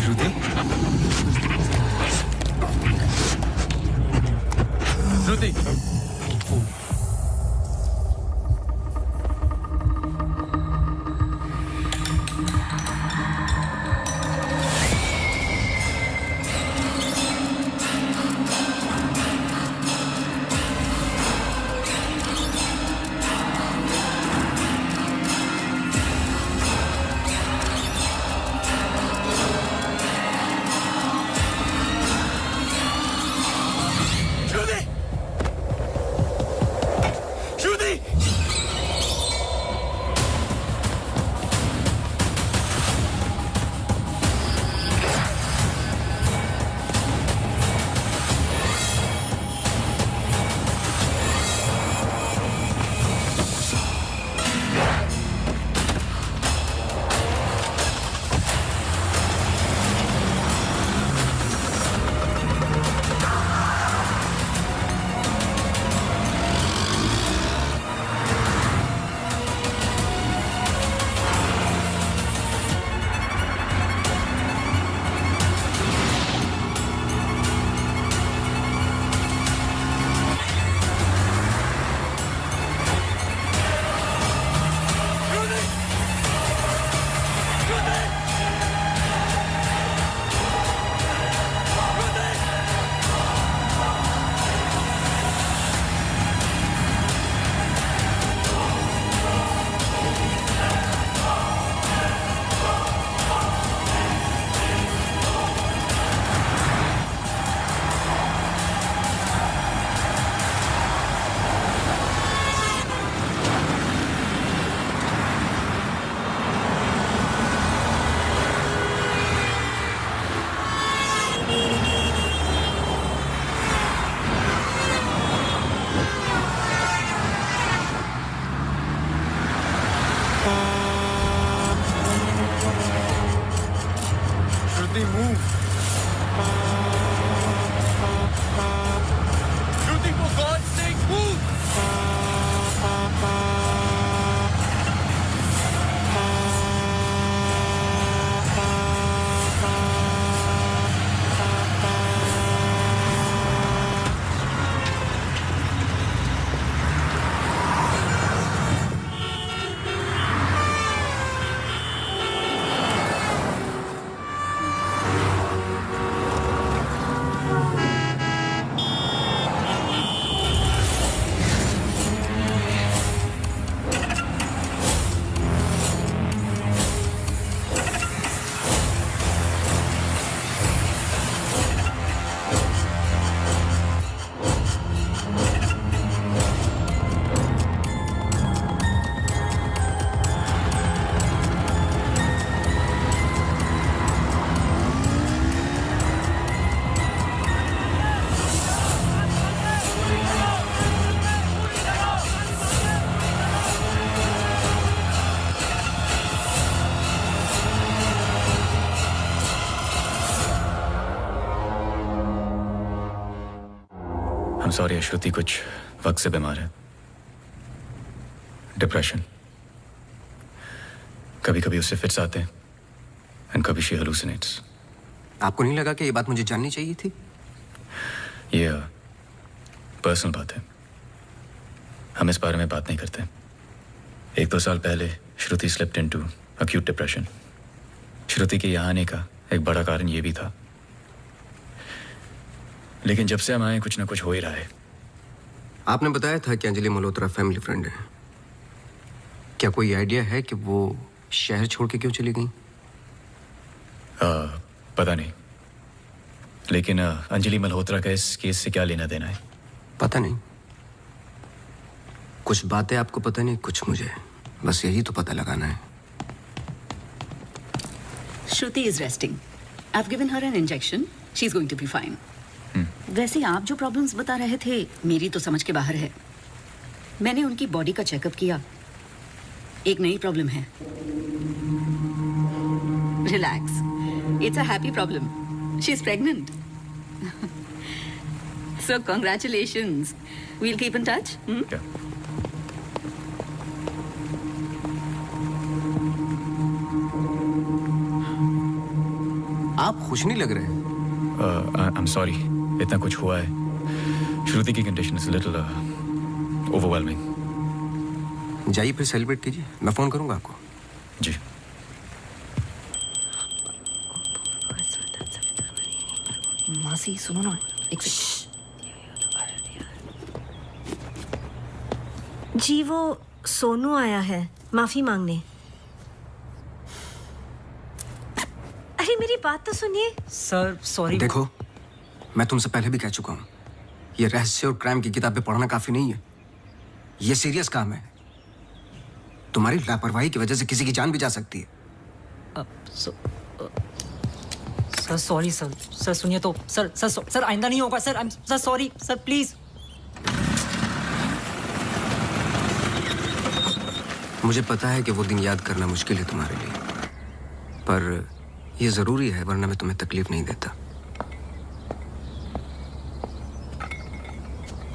Judy! Judy! Shruti, move! I'm sorry, श्रुति कुछ वक्त से बीमार है। डिप्रेशन। कभी कभी उससे फिट्स आते हैं एंड कभी शी हेलुसिनेट्स। आपको नहीं लगा कि ये बात मुझे जाननी चाहिए थी? ये पर्सनल बात है, हम इस बारे में बात नहीं करते। 1-2 साल पहले श्रुति स्लिप्ड इनटू एक्यूट डिप्रेशन। श्रुति के यहाँ आने का एक बड़ा कारण ये भी था, लेकिन जब से हम आए कुछ ना कुछ हो ही रहा है। आपने बताया था कि अंजलि मल्होत्रा फैमिली फ्रेंड है। क्या कोई आइडिया है कि वो शहर छोड़ के क्यों चली गई? पता नहीं, लेकिन अंजलि मल्होत्रा का इस केस से क्या लेना देना है? पता नहीं। कुछ बातें आपको पता नहीं, कुछ मुझे। बस यही तो पता लगाना है। Shruti is resting. I've given her an injection. She's going to be fine. वैसे आप जो प्रॉब्लम्स बता रहे थे मेरी तो समझ के बाहर है। मैंने उनकी बॉडी का चेकअप किया, एक नई प्रॉब्लम है। Relax, it's a happy problem. She is pregnant. So congratulations. We'll keep in touch. आप खुश नहीं लग रहे। आई एम सॉरी, इतना कुछ हुआ है। श्रुति की कंडीशन इज लिटिल ओवरवेलमिंग। जाइए फिर सेलिब्रेट कीजिए, मैं फोन करूंगा आपको। जी। मासी सुनो ना, एक जी वो सोनू आया है माफी मांगने। अरे मेरी बात तो सुनिए। Sir sorry. देखो, मैं तुमसे पहले भी कह चुका हूं, ये रहस्य और क्राइम की किताबें पढ़ना काफी नहीं है। ये सीरियस काम है। तुम्हारी लापरवाही की वजह से किसी की जान भी जा सकती है। Sir sorry sir. सर सुनिए तो सर सर सर आइंदा नहीं होगा sir. Sir sorry sir, please. मुझे पता है कि वो दिन याद करना मुश्किल है तुम्हारे लिए, पर ये जरूरी है, वरना मैं तुम्हें तकलीफ नहीं देता।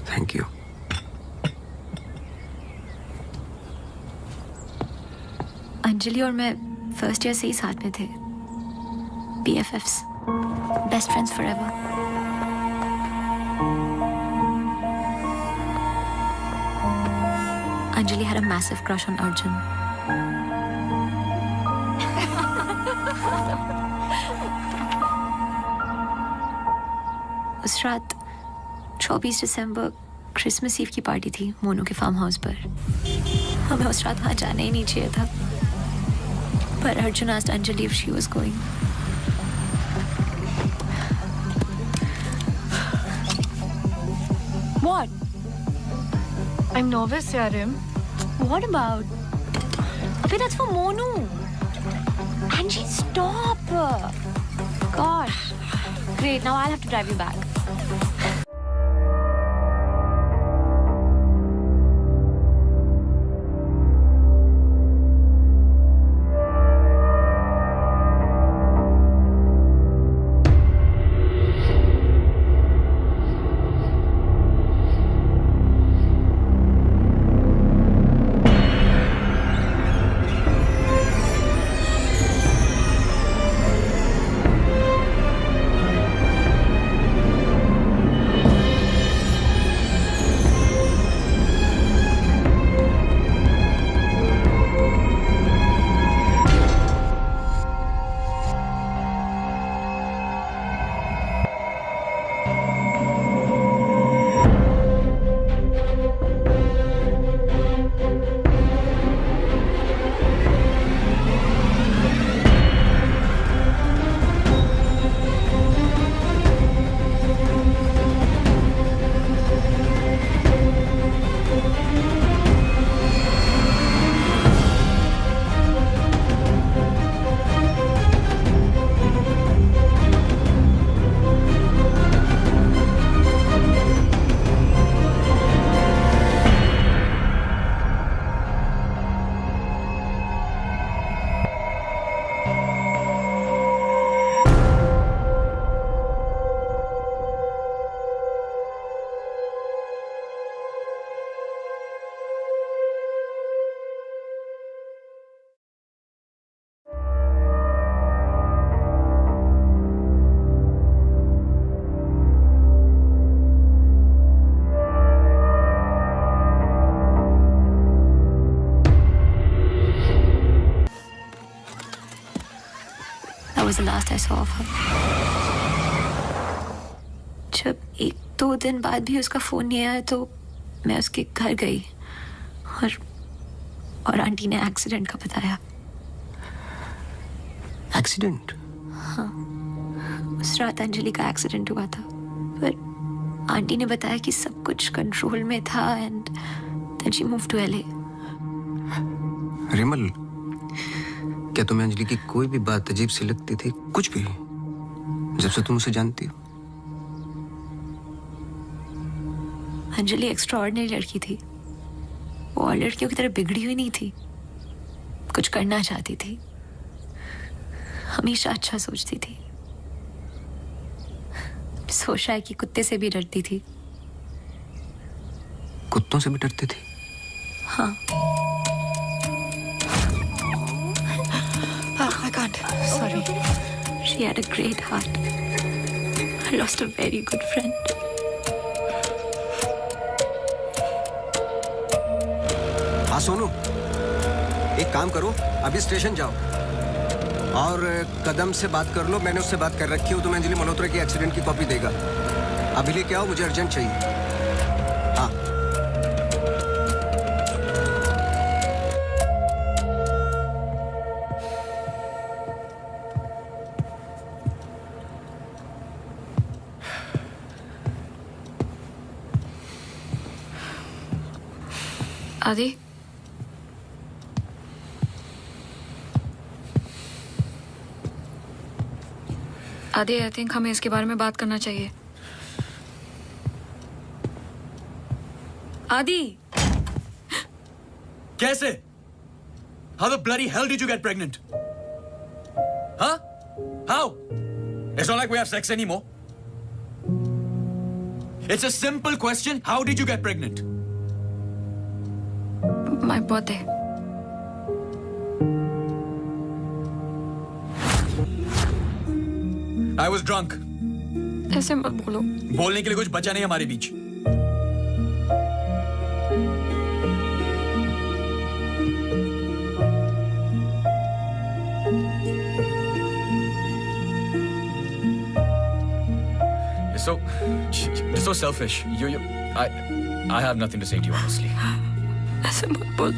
Thank you. अंजलि और मैं फर्स्ट ईयर से ही साथ में थे। BFFs, best friends forever. Anjali had a massive crush on Arjun. उस रात 24 दिसंबर क्रिसमस ईव की पार्टी थी मोनू के फार्म हाउस पर। हमें उस रात वहां जाना ही नहीं चाहिए था, पर Arjun asked Anjali if she was going. What? I'm nervous, Yarim. What about? Abhi, that's for Monu. Angie, stop. Gosh. Great, now I'll have to drive you back. the last I saw of her. जब 1-2 दिन बाद भी उसका फोन नहीं आया तो मैं उसके घर गई और आंटी ने एक्सीडेंट का बताया। एक्सीडेंट? हाँ, उस रात अंजलि का एक्सीडेंट हुआ था, पर आंटी ने बताया कि सब कुछ कंट्रोल में था and then she move to LA। Rimal, क्या तुम्हें अंजलि की कोई भी बात अजीब सी लगती थी? कुछ भी, जब से तुम उसे जानती हो? अंजलि एक्स्ट्राऑर्डिनरी लड़की थी। वो और लड़कियों की तरह बिगड़ी हुई नहीं थी। कुछ करना चाहती थी, हमेशा अच्छा सोचती थी। सोचा है कि कुत्ते से भी डरती थी। कुत्तों से भी डरती थी? हाँ। I can't. Sorry. She had a great heart. I lost a very good friend. हाँ सोनू, एक काम करो, अभी स्टेशन जाओ और कदम से बात कर लो। मैंने उससे बात कर रखी हो, तुम्हें अंजलि मल्होत्रा की एक्सीडेंट की कॉपी देगा। अभी लेके आओ, मुझे अर्जेंट चाहिए। हाँ। आदि, आदि, आई थिंक हमें इसके बारे में बात करना चाहिए। आदि, कैसे? How the bloody hell did you get pregnant? Huh? How? It's not like we have sex anymore. It's a simple question. How did you get pregnant? my birthday. I was drunk. ऐसे मत बोलो। बोलने के लिए कुछ बचा नहीं हमारे बीच। You're so selfish. I have nothing to say to you, honestly. ऐसे मत बोल।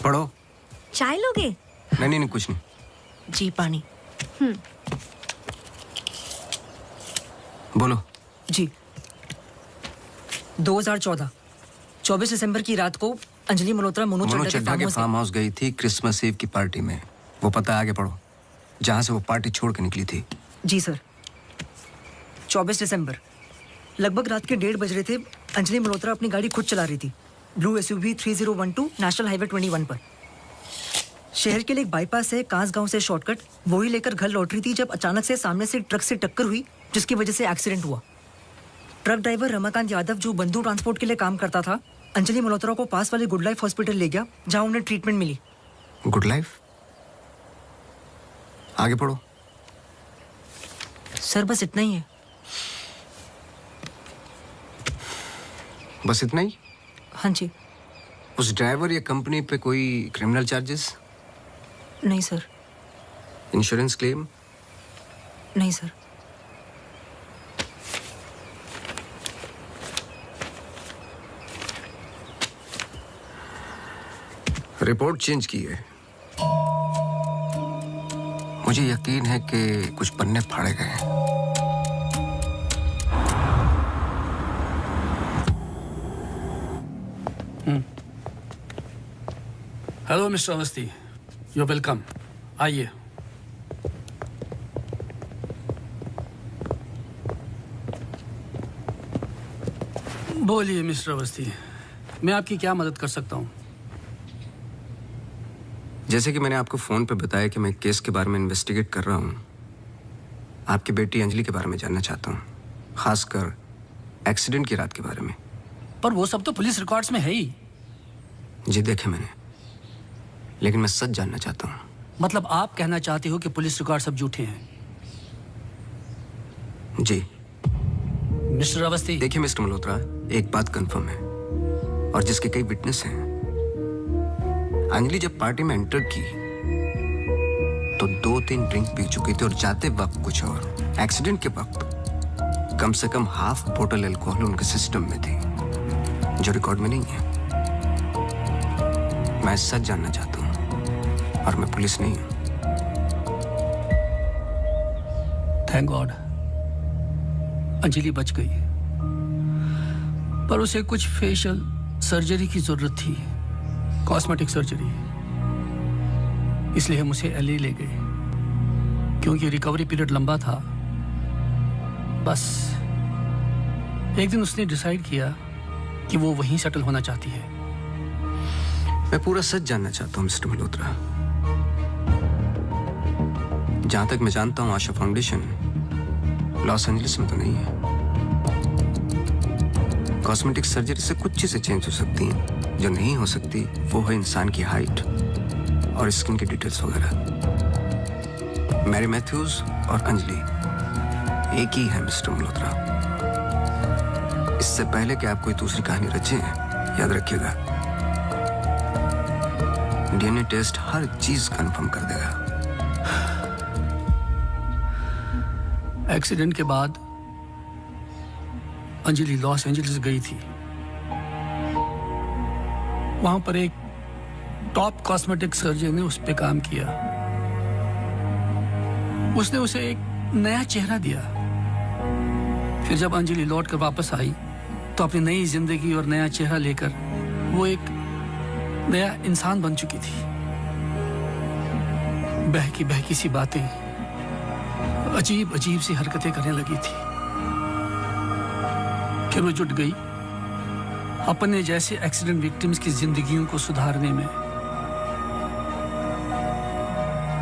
पढ़ो। चाय लोगे? नहीं नहीं नहीं, कुछ नहीं। जी पानी। बोलो। जी 2014 24 दिसंबर की रात को अंजलि मल्होत्रा मोनू चड्ढा के फार्म हाउस गई थी क्रिसमस ईव की पार्टी में। वो पता आगे पढ़ो, जहां से वो पार्टी छोड़ के निकली थी। जी सर। 24 दिसंबर लगभग रात के 1:30 बज रहे थे। अंजलि मल्होत्रा अपनी गाड़ी खुद चला रही थी, ब्लू SUV 3012 नेशनल हाईवे 21 पर। शहर के लिए एक बाईपास है कांस गांव से शॉर्टकट, वही लेकर घर लौट रही थी जब अचानक से सामने से ट्रक से टक्कर हुई, जिसकी वजह से एक्सीडेंट हुआ। ट्रक ड्राइवर रमाकांत यादव, जो बंधु ट्रांसपोर्ट के लिए काम करता था, अंजलि मल्होत्रा को पास वाले गुड लाइफ हॉस्पिटल ले गया, जहां उन्हें ट्रीटमेंट मिली। Good life? आगे पढ़ो। सर बस इतना ही है। बस इतना ही? हाँ जी। उस ड्राइवर या कंपनी पे कोई क्रिमिनल चार्जेस? नहीं सर। Insurance claim? नहीं सर। रिपोर्ट चेंज की है। मुझे यकीन है कि कुछ पन्ने फाड़े गए हैं। Hello mister Awasthi, you welcome. आइए। बोलिए मिस्टर अवस्थी, मैं आपकी क्या मदद कर सकता हूँ? जैसे कि मैंने आपको फोन पे बताया कि मैं केस के बारे में इन्वेस्टिगेट कर रहा हूँ, आपकी बेटी अंजलि के बारे में जानना चाहता हूँ, खासकर एक्सीडेंट की रात के बारे में। पर वो सब तो पुलिस रिकॉर्ड्स में है ही। जी देखे मैंने, लेकिन मैं सच जानना चाहता हूँ। मतलब आप कहना चाहते हो कि पुलिस रिकॉर्ड सब झूठे हैं? जी। मिस्टर अवस्थी। देखिए मिस्टर मल्होत्रा, एक बात कंफर्म है और जिसके कई विटनेस हैं। अंजलि जब पार्टी में एंटर की तो 2-3 ड्रिंक पी चुकी थी और जाते वक्त कुछ और। एक्सीडेंट के वक्त कम से कम हाफ बोतल अल्कोहल उनके सिस्टम में थी, जो रिकॉर्ड में नहीं है। मैं सच जानना चाहता हूँ और मैं पुलिस नहीं हूँ। थैंक गॉड अंजलि बच गई, पर उसे कुछ फेशियल सर्जरी की जरूरत थी, कॉस्मेटिक सर्जरी। इसलिए हम उसे LA ले गए, क्योंकि रिकवरी पीरियड लंबा था। बस एक दिन उसने डिसाइड किया कि वो वहीं सेटल होना चाहती है। मैं पूरा सच जानना चाहता हूँ मिस्टर मल्होत्रा। जहां तक मैं जानता हूँ आशा फाउंडेशन लॉस एंजलिस में तो नहीं है। कॉस्मेटिक सर्जरी से कुछ चीजें चेंज हो सकती हैं, जो नहीं हो सकती वो है इंसान की हाइट और स्किन की डिटेल्स वगैरह। मैरी मैथ्यूज और अंजलि एक ही है मिस्टर मल्होत्रा। इससे पहले कि आप कोई दूसरी कहानी रचें, याद रखिएगा DNA टेस्ट हर चीज कंफर्म कर देगा। एक्सीडेंट के बाद अंजलि लॉस एंजलिस गई थी। वहां पर एक टॉप कॉस्मेटिक सर्जन ने उस पर काम किया। उसने उसे एक नया चेहरा दिया। फिर जब अंजलि लौट कर वापस आई तो अपनी नई जिंदगी और नया चेहरा लेकर वो एक नया इंसान बन चुकी थी। बहकी बहकी सी बातें, अजीब अजीब सी हरकतें करने लगी थी। फिर वो जुट गई अपने जैसे एक्सीडेंट विक्टिम्स की जिंदगियों को सुधारने में।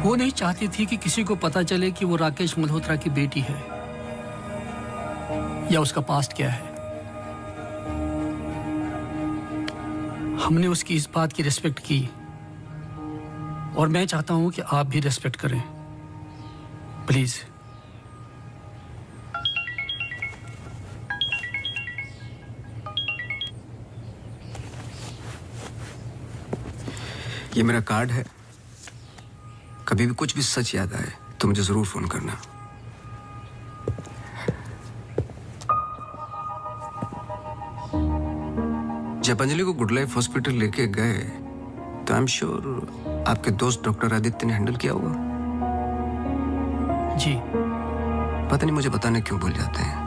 वो नहीं चाहती थी कि किसी को पता चले कि वो राकेश मल्होत्रा की बेटी है या उसका पास्ट क्या है। हमने उसकी इस बात की रिस्पेक्ट की और मैं चाहता हूं कि आप भी रिस्पेक्ट करें, प्लीज। ये मेरा कार्ड है, कभी भी कुछ भी सच याद आए तो मुझे जरूर फोन करना। जब अंजलि को गुड लाइफ हॉस्पिटल लेके गए तो आई एम श्योर आपके दोस्त डॉक्टर आदित्य ने हैंडल किया होगा। जी। पता नहीं मुझे बताने क्यों भूल जाते हैं।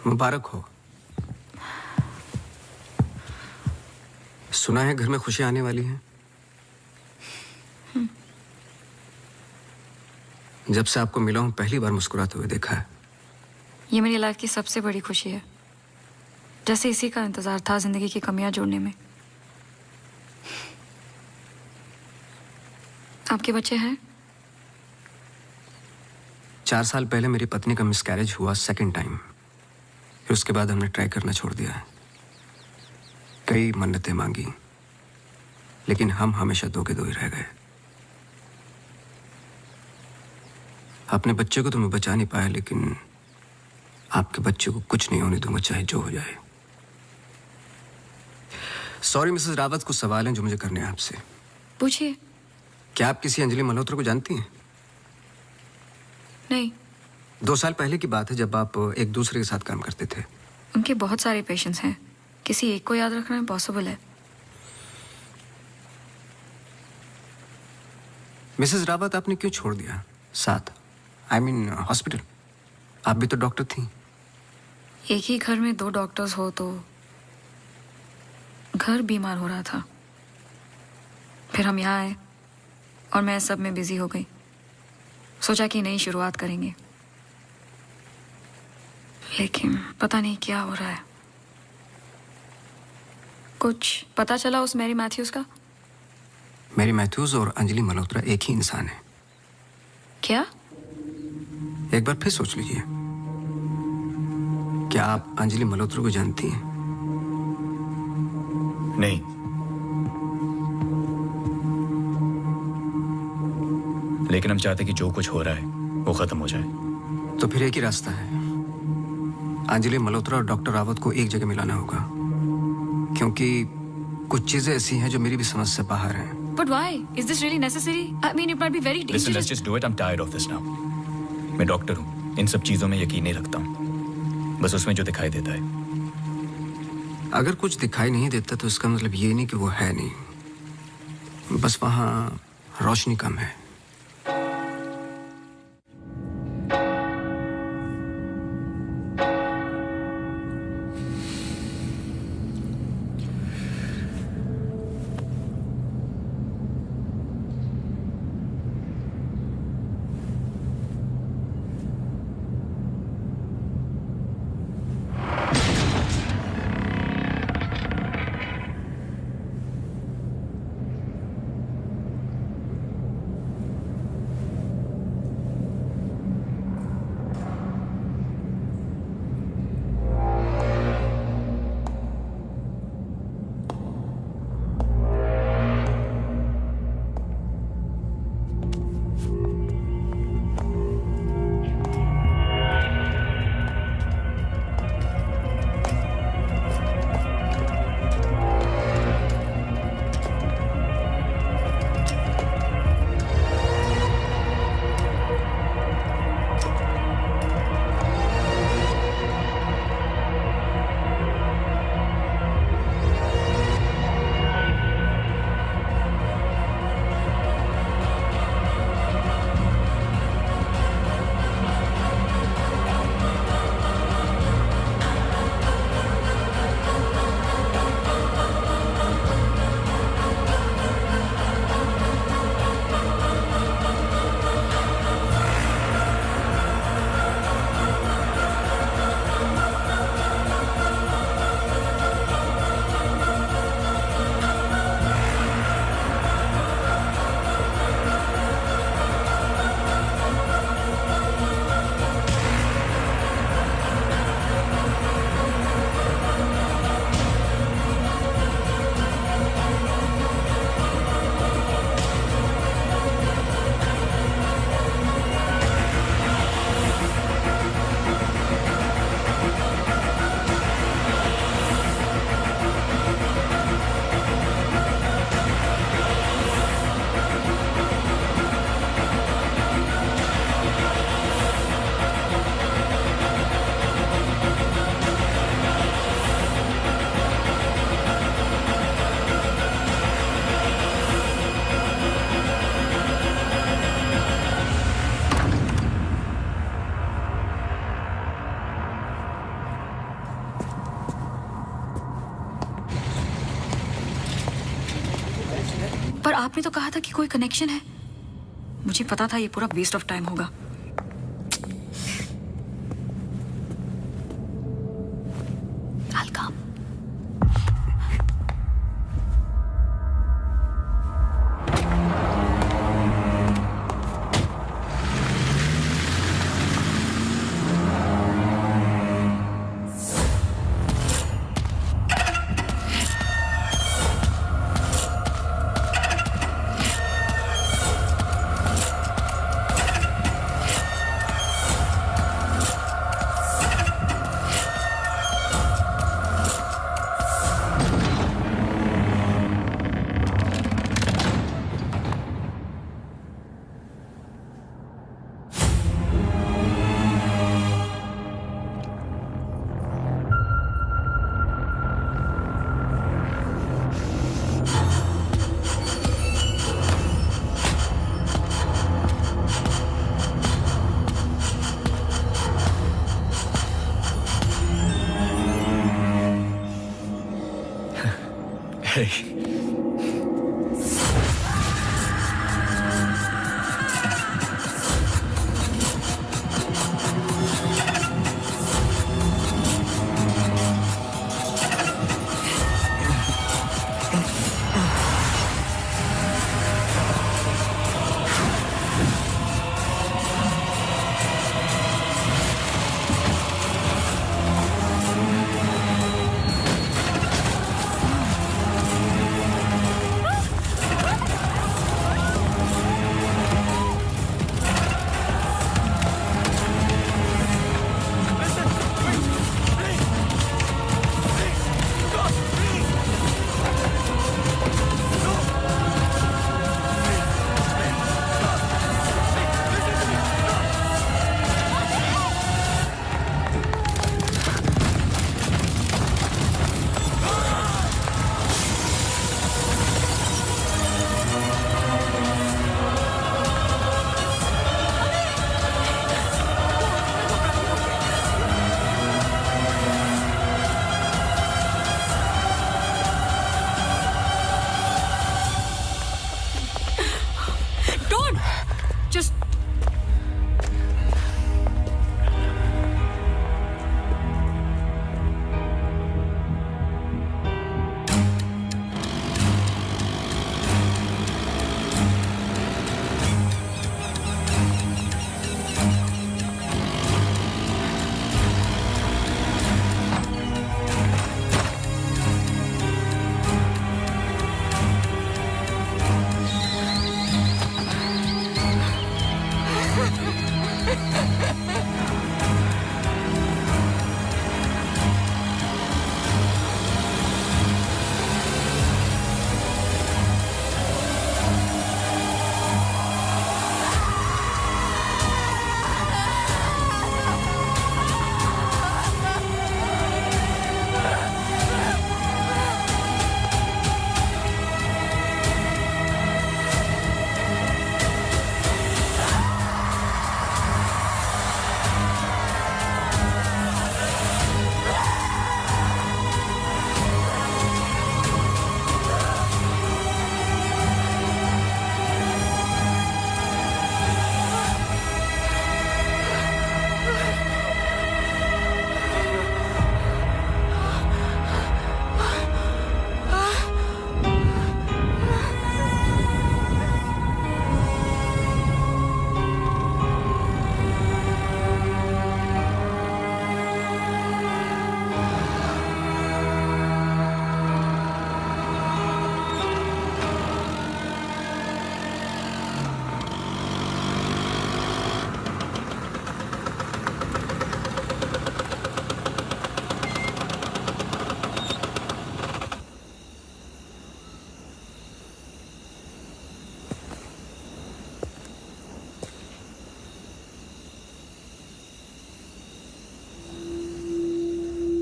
मुबारक हो। सुना है घर में खुशियां आने वाली हैं। जब से आपको मिला हूं पहली बार मुस्कुराते हुए देखा है। ये मेरी लाइफ की सबसे बड़ी खुशी है। जैसे इसी का इंतजार था जिंदगी की कमियां जोड़ने में। आपके बच्चे हैं? 4 साल पहले मेरी पत्नी का मिसकैरेज हुआ सेकंड टाइम। फिर उसके बाद हमने ट्राई करना छोड़ दिया है। कई मन्नतें मांगी, लेकिन हम हमेशा दो के दो ही रह गए। अपने बच्चे को तो मैं बचा नहीं पाया, लेकिन आपके बच्चे को कुछ नहीं होने दूंगा, चाहे जो हो जाए। सॉरी मिसेस रावत, कुछ सवाल हैं जो मुझे करने हैं आपसे। पूछिए। क्या आप किसी अंजलि मल्होत्रा को जानती हैं? नहीं। 2 साल पहले की बात है, जब आप एक दूसरे के साथ काम करते थे। उनके बहुत सारे पेशेंट्स हैं, किसी एक को याद रखना इम्पॉसिबल है। मिसेस रावत, आपने क्यों छोड़ दिया साथ? I mean hospital. आप भी तो डॉक्टर थी। एक ही घर में 2 डॉक्टर्स हो तो घर बीमार हो रहा था। फिर हम यहाँ आए और मैं सब में बिजी हो गई। सोचा कि नई शुरुआत करेंगे, लेकिन पता नहीं क्या हो रहा है। कुछ पता चला उस मैरी मैथ्यूज का? मैरी मैथ्यूज और अंजलि मल्होत्रा एक ही इंसान है। क्या? एक बार फिर सोच लीजिए। क्या आप अंजलि मल्होत्रा को जानती हैं? नहीं। लेकिन हम चाहते कि जो कुछ हो रहा है वो खत्म हो जाए। तो फिर एक ही रास्ता है। अंजलि मल्होत्रा और डॉक्टर रावत को एक जगह मिलाना होगा, क्योंकि कुछ चीजें ऐसी हैं जो मेरी भी समझ से बाहर हैं। But why? Is this really necessary? I mean, it might be very dangerous. Listen, let's just do it. I'm tired of this now. मैं डॉक्टर हूँ, इन सब चीजों में यकीन नहीं रखता हूँ, बस उसमें जो दिखाई देता है। अगर कुछ दिखाई नहीं देता तो इसका मतलब ये नहीं कि वो है नहीं, बस वहां रोशनी कम है। पर आपने तो कहा था कि कोई कनेक्शन है। मुझे पता था ये पूरा वेस्ट ऑफ टाइम होगा। I'll come.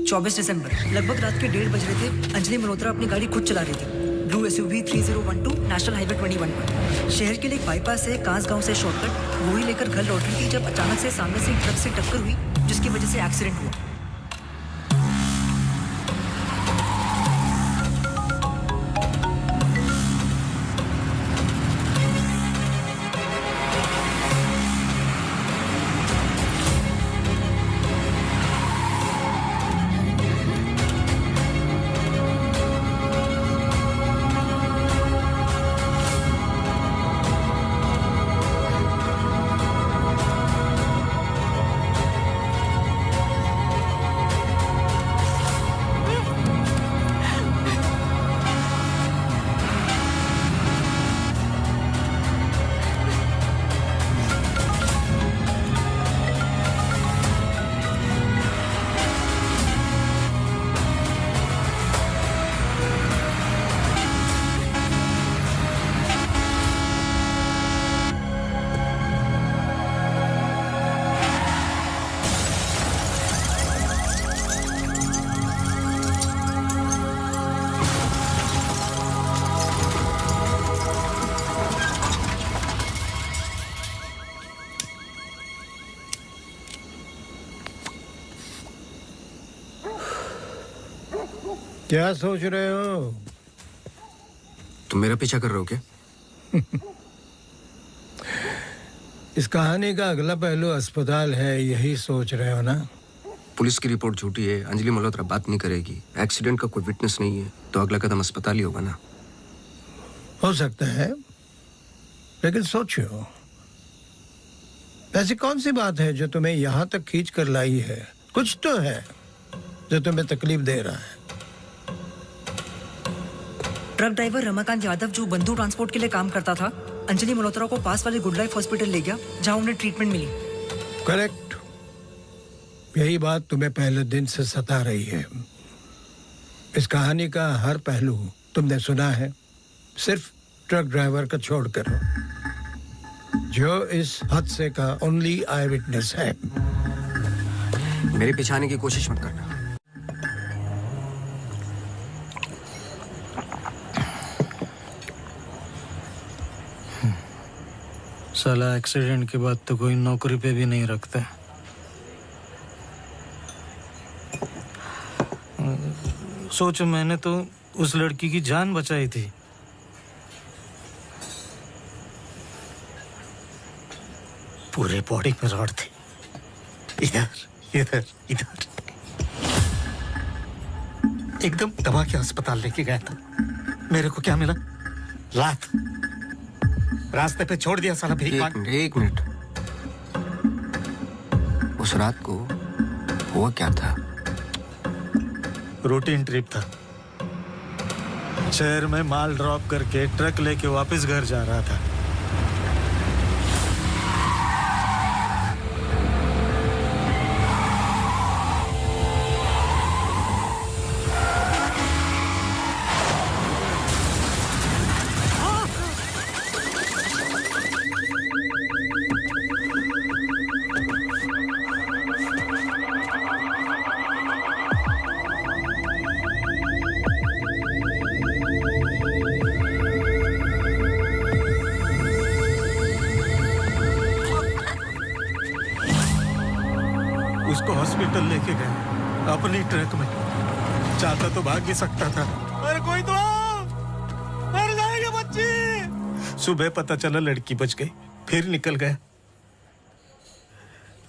चौबीस दिसंबर लगभग रात के 1:30 बज रहे थे। अंजलि मल्होत्रा अपनी गाड़ी खुद चला रही थी, ब्लू SUV 3012 नेशनल हाईवे 21 पर। शहर के लिए एक बाईपास है कांस गांव से शॉर्टकट, वही लेकर घर लौट रही थी जब अचानक से सामने से एक ट्रक से टक्कर हुई, जिसकी वजह से एक्सीडेंट हुआ। क्या सोच रहे हो? तुम मेरा पीछा कर रहे हो क्या? इस कहानी का अगला पहलू अस्पताल है, यही सोच रहे हो ना? पुलिस की रिपोर्ट झूठी है, अंजलि मल्होत्रा बात नहीं करेगी, एक्सीडेंट का कोई विटनेस नहीं है, तो अगला कदम अस्पताल ही होगा ना। हो सकता है, लेकिन सोचो, ऐसी कौन सी बात है जो तुम्हें यहां तक खींच कर लाई है? कुछ तो है जो तुम्हें तकलीफ दे रहा है। ट्रक ड्राइवर रमाकांत यादव जो बंधु ट्रांसपोर्ट के लिए काम करता था, अंजलि मल्होत्रा को पास वाले गुड लाइफ हॉस्पिटल ले गया जहां उन्हें ट्रीटमेंट मिली। करेक्ट। यही बात तुम्हें पहले दिन से सता रही है। इस कहानी का हर पहलू तुमने सुना है, सिर्फ ट्रक ड्राइवर का छोड़कर, जो इस हादसे का ओनली आई विटनेस है। मेरे पीछे आने की कोशिश मत करना। साला एक्सीडेंट के बाद तो कोई नौकरी पे भी नहीं रखता। सोचो, मैंने तो उस लड़की की जान बचाई थी। पूरे बॉडी में रॉड थी, इधर इधर इधर। एकदम दबा के अस्पताल लेके गया था। मेरे को क्या मिला? लात। रास्ते पे छोड़ दिया साला भीख मांग। एक मिनट, उस रात को हुआ क्या था? रूटीन ट्रिप था। शहर में माल ड्रॉप करके ट्रक लेके वापस घर जा रहा था। उसको हॉस्पिटल लेके गए अपनी ट्रक में। चाहता तो भाग भी सकता था। अरे कोई तो मर जाएगा बच्ची। सुबह पता चला लड़की बच गई, फिर निकल गया।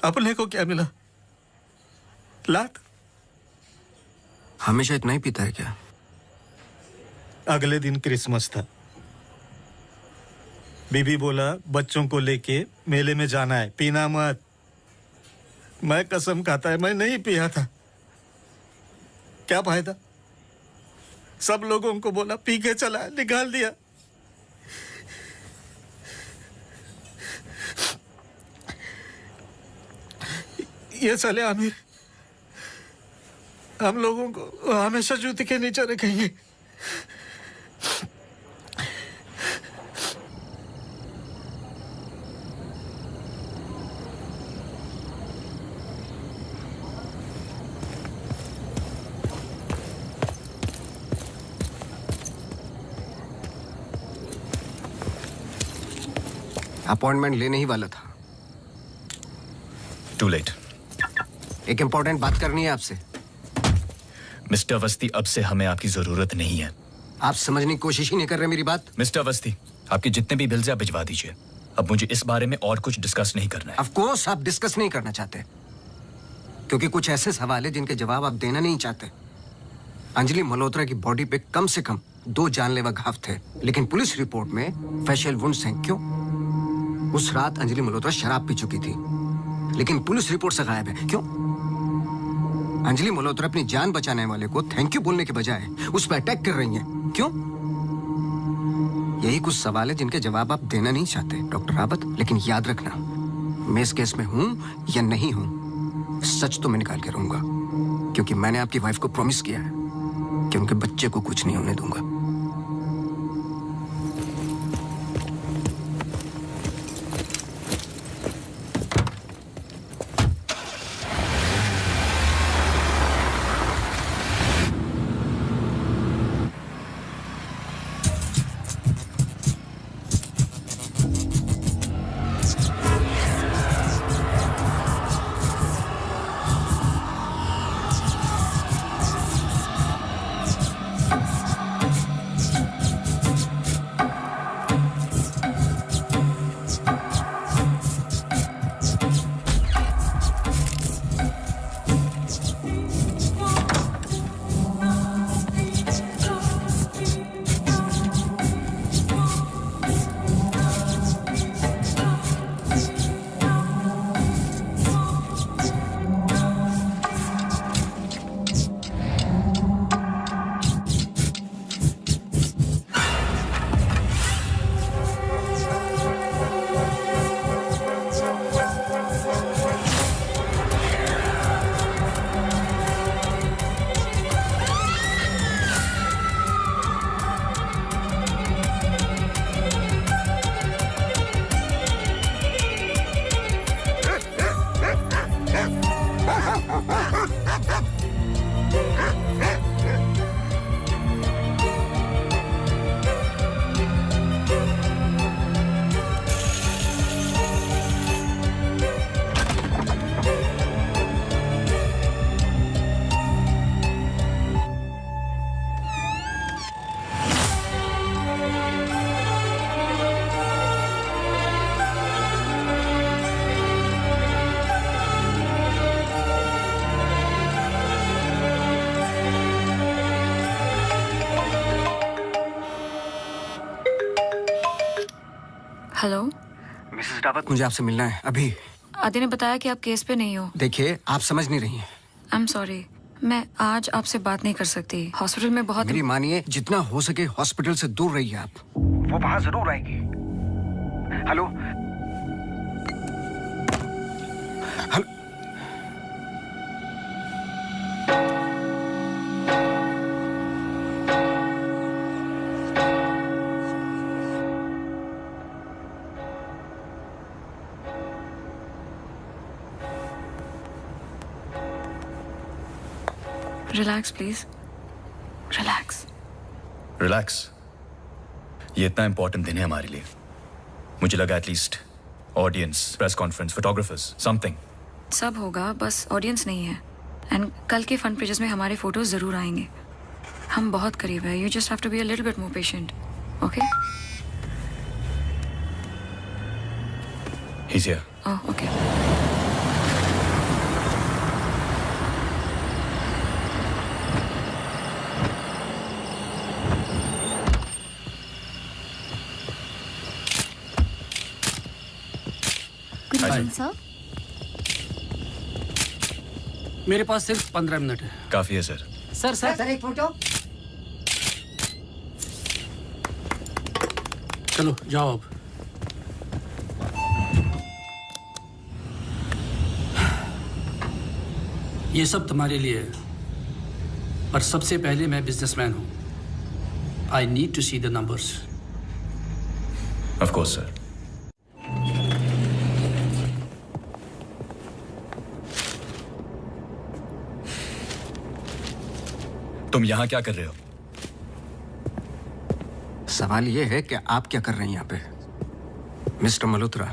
अपने को क्या मिला? लात। हमेशा इतना ही पीता है क्या? अगले दिन क्रिसमस था। बीबी बोला बच्चों को लेके मेले में जाना है, पीना मत। मैं कसम खाता है मैं नहीं पिया था। क्या फायदा? सब लोगों को बोला पी के चला, निकाल दिया। ये साले आमिर हम लोगों को हमेशा जूते के नीचे रखेंगे। अपॉइंटमेंट लेने ही वाला था। To late. एक इंपॉर्टेंट बात करनी है आपसे। मिस्टर अवस्थी, अब से हमें आपकी जरूरत नहीं है। आप समझने की कोशिश ही नहीं कर रहे मेरी बात। मिस्टर अवस्थी, आपके जितने भी बिल्स आप भिजवा दीजिए। अब मुझे इस बारे में और कुछ डिस्कस नहीं करना है। ऑफ कोर्स आप डिस्कस नहीं करना चाहते, क्योंकि कुछ ऐसे सवाल है जिनके जवाब आप देना नहीं चाहते। अंजलि मल्होत्रा की बॉडी पे कम से कम 2 जानलेवा घाव थे, लेकिन पुलिस रिपोर्ट में फेशियल वुंड्स हैं। क्यों? उस रात अंजलि मल्होत्रा शराब पी चुकी थी, लेकिन पुलिस रिपोर्ट से गायब है। क्यों? अंजलि मल्होत्रा अपनी जान बचाने वाले को थैंक यू बोलने के बजाय उस पर अटैक कर रही हैं। क्यों? यही कुछ सवाल है जिनके जवाब आप देना नहीं चाहते डॉक्टर रावत। लेकिन याद रखना, मैं इस केस में हूं या नहीं हूं, सच तो मैं निकाल के रहूंगा, क्योंकि मैंने आपकी वाइफ को प्रॉमिस किया है कि उनके बच्चे को कुछ नहीं होने दूंगा। हेलो मिसेस रावत, मुझे आपसे मिलना है अभी। आदि ने बताया कि आप केस पे नहीं हो। देखिए, आप समझ नहीं रही हैं। आई एम सॉरी, मैं आज आपसे बात नहीं कर सकती। हॉस्पिटल में बहुत मेरी मानिए, जितना हो सके हॉस्पिटल से दूर रहिए आप। वो वहां जरूर आएगी। Hello hello. Relax please, relax. Relax? ये इतना इंपॉर्टेंट दिन है हमारे लिए। मुझे लगा at least audience, press conference, photographers, something. सब होगा, बस ऑडियंस नहीं है। एंड कल के फ्रंट पेजेस में हमारे फोटोज जरूर आएंगे। हम बहुत करीब है। You just have to be a little bit more patient, okay? He is here. Oh, okay. Sir, मेरे पास सिर्फ 15 मिनट है। काफी है सर। सर एक फोटो। चलो जाओ अब। ये सब तुम्हारे लिए है, पर सबसे पहले मैं बिजनेसमैन हूं। I need to see the numbers. Of course sir. तुम यहां क्या कर रहे हो? सवाल यह है कि आप क्या कर रहे हैं यहाँ पे? मिस्टर मल्होत्रा,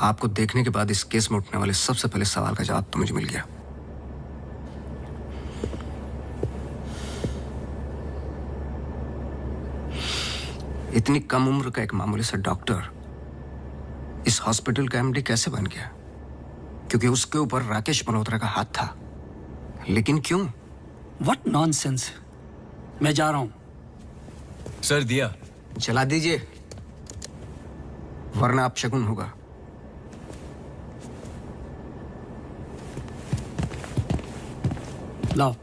आपको देखने के बाद इस केस में उठने वाले सबसे पहले सवाल का जवाब तो मुझे मिल गया। इतनी कम उम्र का एक मामूली सा डॉक्टर इस हॉस्पिटल का एमडी कैसे बन गया? क्योंकि उसके ऊपर राकेश मल्होत्रा का हाथ था। लेकिन क्यों? What nonsense. मैं जा रहा हूं। सर दिया जला दीजिए, वरना अपशगुन होगा। लाओ।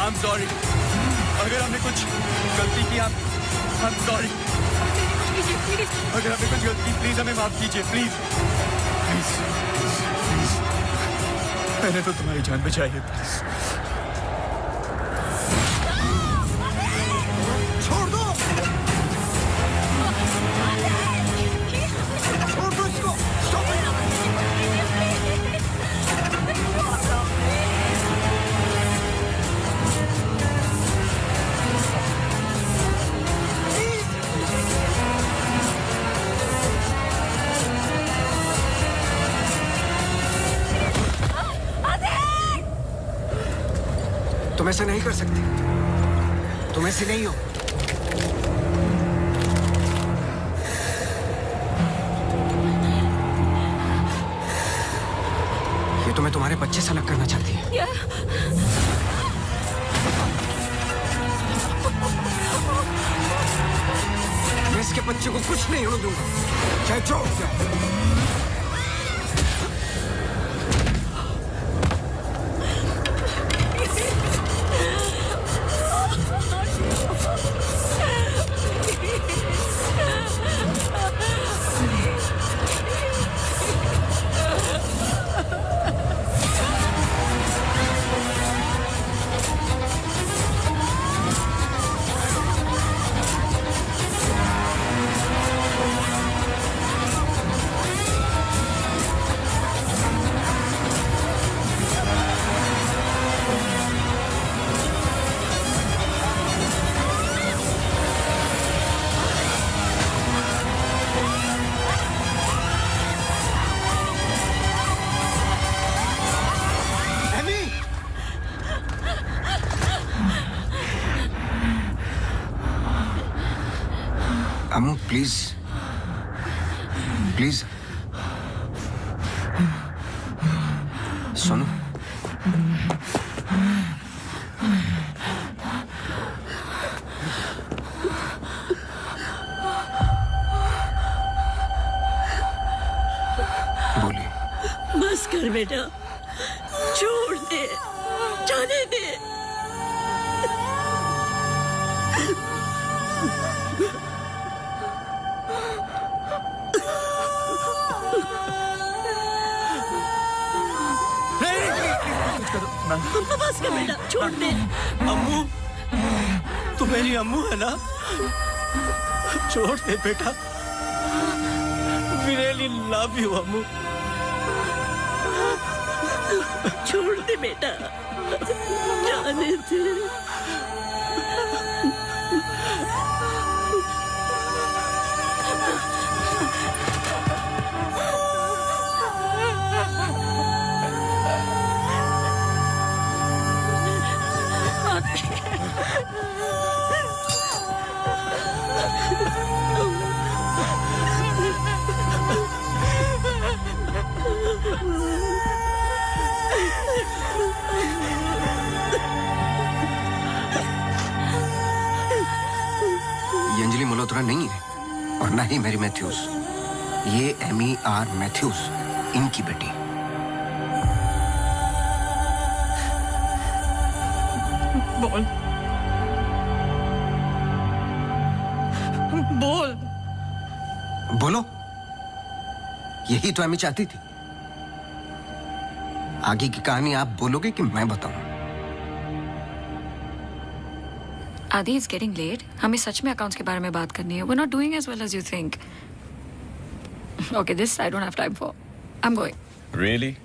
I'm sorry. अगर हमने कुछ गलती की I'm sorry. अगर हमने कुछ गलती की प्लीज हमें माफ कीजिए प्लीज. प्लीज. मैंने तो तुम्हारी जान बचाई है प्लीज. छोड़ दो, छोड़ दो इसको. तुम ऐसा नहीं कर सकते. तुम ऐसे नहीं हो. ये तुम्हें तुम्हारे बच्चे से अलग करना चाहती है. मैं इसके बच्चे को कुछ नहीं होने दूंगा, चाहे जो हो जाए. अम्मू प्लीज प्लीज सुनो. बोलिए. बस कर बेटा, छोड़ दे, जाने दे. बस कर बेटा, छोड़ दे. अम्मू, तू मेरी अम्मू है ना? छोड़ दे बेटा. We really love you, अम्मू. छोड़ दे बेटा, जाने दे. ये अंजलि मल्होत्रा नहीं है और ना ही मैरी मैथ्यूज. ये एमी आर मैथ्यूज, इनकी बेटी. बोल बोल. बोलो. यही तो एमी चाहती थी. आगे की कहानी आप बोलोगे कि मैं बताऊं? आदि, इट्स गेटिंग लेट. हमें सच में अकाउंट्स के बारे में बात करनी है. We're not doing as well as you think. Okay, this I don't have time for. I'm going. Really?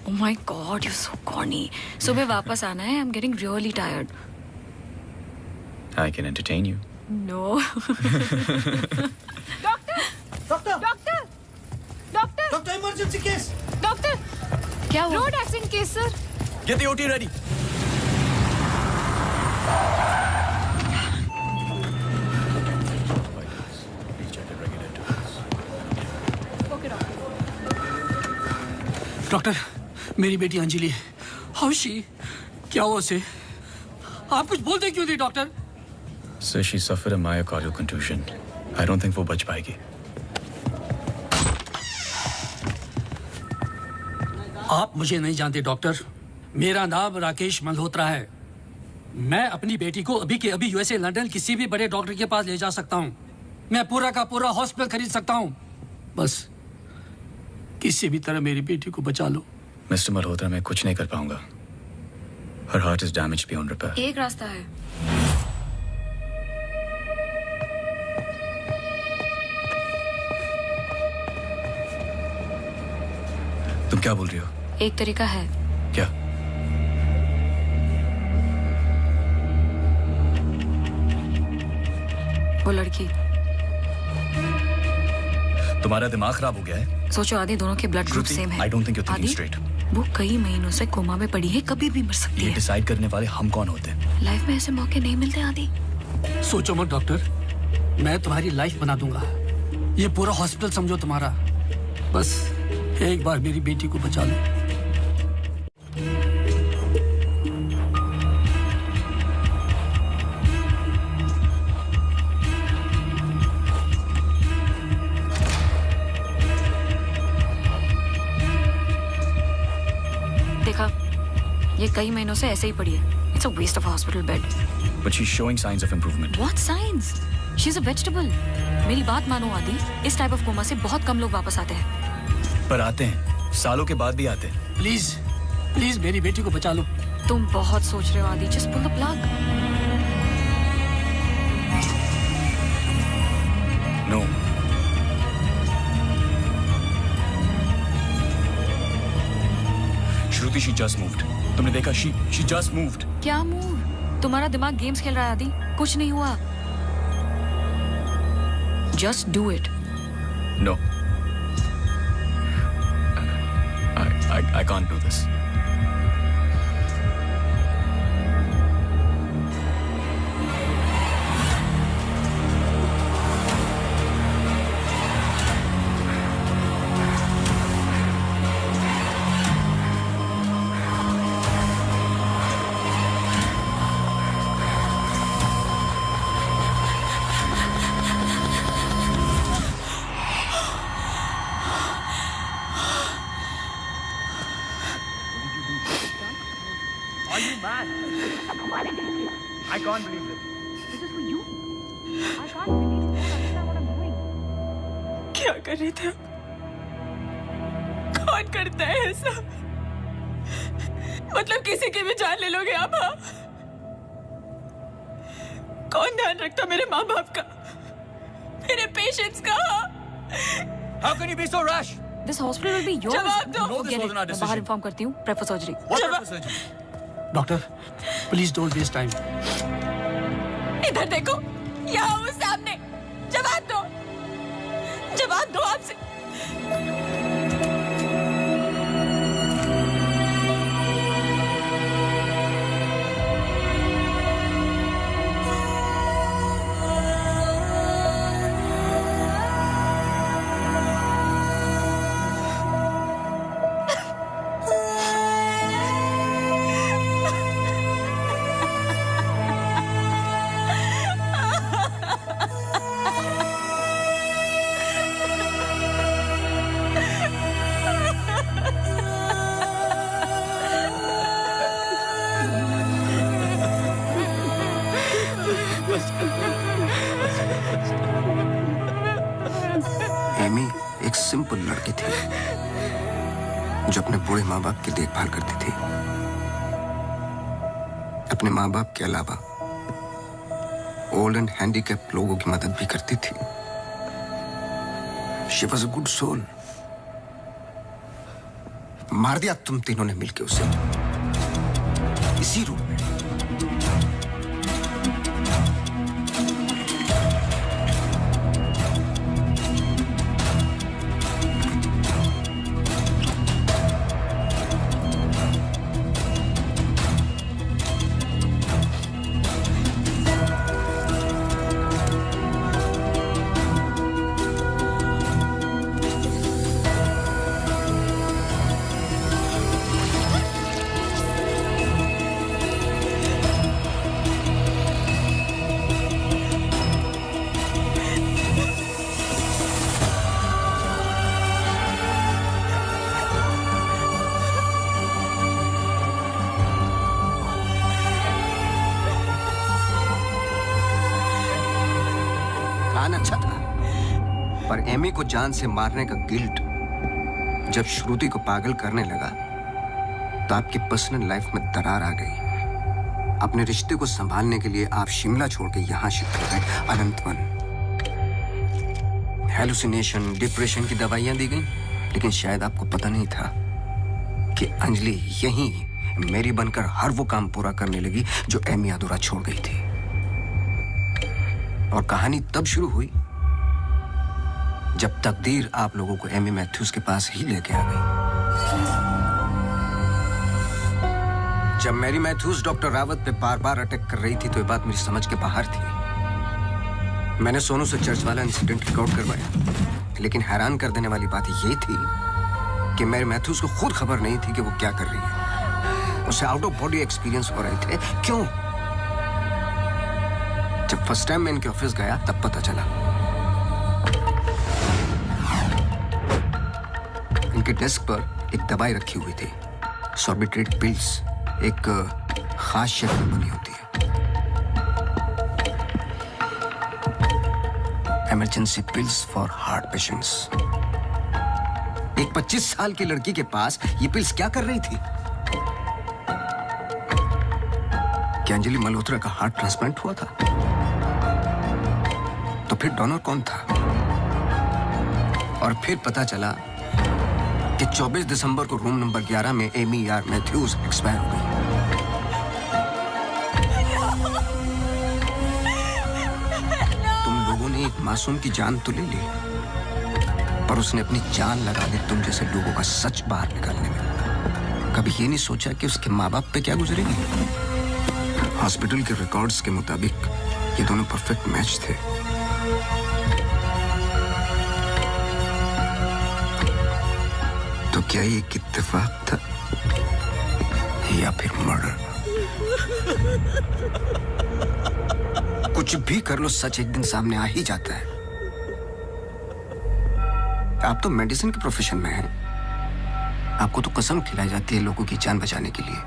Oh my God, you're so corny. सुबह वापस आना है. I'm getting really tired. I can entertain you. No. Doctor emergency case. Doctor, क्या हुआ? Road accident case sir. Get the OT ready. Doctor, मेरी बेटी अंजलि, हाउ शी? क्या हुआ उसे? आप कुछ बोलते क्यों नहीं doctor? Sir, she suffered a myocardial contusion. I don't think वो बच पाएगी. आप मुझे नहीं जानते डॉक्टर. मेरा नाम राकेश मल्होत्रा है। मैं अपनी बेटी को अभी के अभी यूएसए लंदन किसी भी बड़े डॉक्टर के पास ले जा सकता हूँ। मैं पूरा का पूरा हॉस्पिटल खरीद सकता हूँ। बस किसी भी तरह मेरी बेटी को बचा लो। मिस्टर मल्होत्रा, मैं कुछ नहीं कर पाऊंगा। Her heart is damaged beyond repair. एक रास्ता है। तुम क्या बोल रही हो? एक तरीका है। क्या? वो लड़की। तुम्हारा दिमाग खराब हो गया है? सोचो आदि, दोनों के ब्लड ग्रुप सेम है। I don't think you thinking आदि, स्ट्रेट। वो कई महीनों से कोमा में पड़ी है, कभी भी मर सकती ये है। डिसाइड करने वाले हम कौन होते हैं? लाइफ में ऐसे मौके नहीं मिलते आदि। सोचो मत डॉक्टर, मैं तुम्हारी लाइफ बना दूंगा। ये पूरा हॉस्पिटल समझो तुम्हारा। बस एक बार मेरी बेटी को बचा लो। देखा, ये कई महीनों से ऐसे ही पड़ी है। It's a waste of hospital bed. But she is showing signs of improvement. What signs? She is a vegetable. मेरी बात मानो आदि, इस टाइप ऑफ कोमा से बहुत कम लोग वापस आते हैं। पर आते हैं, सालों के बाद भी आते हैं। प्लीज प्लीज मेरी बेटी को बचा लो। तुम बहुत सोच रहे हो Adi. Just pull the plug. No. Shruti, she just moved. तुमने देखा? She just moved. क्या मूव? तुम्हारा दिमाग गेम्स खेल रहा है आदि। कुछ नहीं हुआ। Just do it. No, I can't do this. Are you mad? I can't believe this. This is for you. I can't believe you don't understand what I'm doing. क्या कर रहे थे? कौन करता है ऐसा? मतलब किसी की भी जान ले लोगे आप? हाँ? कौन ध्यान रखता मेरे माँ बाप का, मेरे पेशेंट्स का? How can you be so rash? This hospital will be yours. जवाब दो। No, this wasn't our मैं decision. बाहर इन्फॉर्म करती हूँ। Prefer surgery. Doctor please don't waste time. इधर देखो, यहाँ वो सामने। जवाब दो, जवाब दो आपसे। एमी एक सिंपल लड़की थी जो अपने बूढ़े माँ बाप की देखभाल करती थी। अपने माँ बाप के अलावा ओल्ड एंड हैंडीकैप लोगों की मदद भी करती थी। She was a good soul. मार दिया तुम तीनों ने मिलकर उसे इसी रूम में। पर एमी को जान से मारने का गिल्ट जब श्रुति को पागल करने लगा तो आपकी पर्सनल लाइफ में दरार आ गई। अपने रिश्ते को संभालने के लिए आप शिमला छोड़ के यहां शिफ्ट हो गए अनंतवन। हेलुसिनेशन, डिप्रेशन की दवाइयां दी गई, लेकिन शायद आपको पता नहीं था कि अंजलि यहीं मेरी बनकर हर वो काम पूरा करने लगी जो एमी अधूरा छोड़ गई थी। और कहानी तब शुरू हुई जब तकदीर आप लोगों को एमी मैथ्यूज के पास ही लेके आ गई। जब मैरी मैथ्यूज डॉक्टर रावत पे बार बार अटैक कर रही थी तो ये बात मेरी समझ के बाहर थी। मैंने सोनू से चर्च वाला इंसिडेंट रिकॉर्ड करवाया, लेकिन हैरान कर देने वाली बात ये थी कि मैरी मैथ्यूज को खुद खबर नहीं थी कि वो क्या कर रही है। उसे आउट ऑफ बॉडी एक्सपीरियंस हो रहे थे। क्यों? जब फर्स्ट टाइम मैं इनके ऑफिस गया तब पता चला। इनके डेस्क पर एक दवाई रखी हुई थी, सॉर्बिट्रेट पिल्स, एक खास शक्ल में बनी होती है। Emergency pills for heart patients. एक 25 साल की लड़की के पास ये पिल्स क्या कर रही थी? क्या अंजलि मल्होत्रा का हार्ट ट्रांसप्लांट हुआ था? तो फिर डोनर कौन था? और फिर पता चला कि 24 दिसंबर को रूम नंबर 11 में एमी आर मैथ्यूज एक्सपायर हो गई। तुम लोगों ने एक मासूम की जान तो ले ली, पर उसने अपनी जान लगा दी तुम जैसे लोगों का सच बाहर निकालने में। कभी ये नहीं सोचा कि उसके माँ बाप पे क्या गुजरेगी? हॉस्पिटल के रिकॉर्ड्स के मुताबिक ये दोनों परफेक्ट मैच थे। तो क्या ये एक इत्तेफाक था या फिर मर्डर? कुछ भी कर लो, सच एक दिन सामने आ ही जाता है। आप तो मेडिसिन के प्रोफेशन में हैं। आपको तो कसम खिलाई जाती है लोगों की जान बचाने के लिए।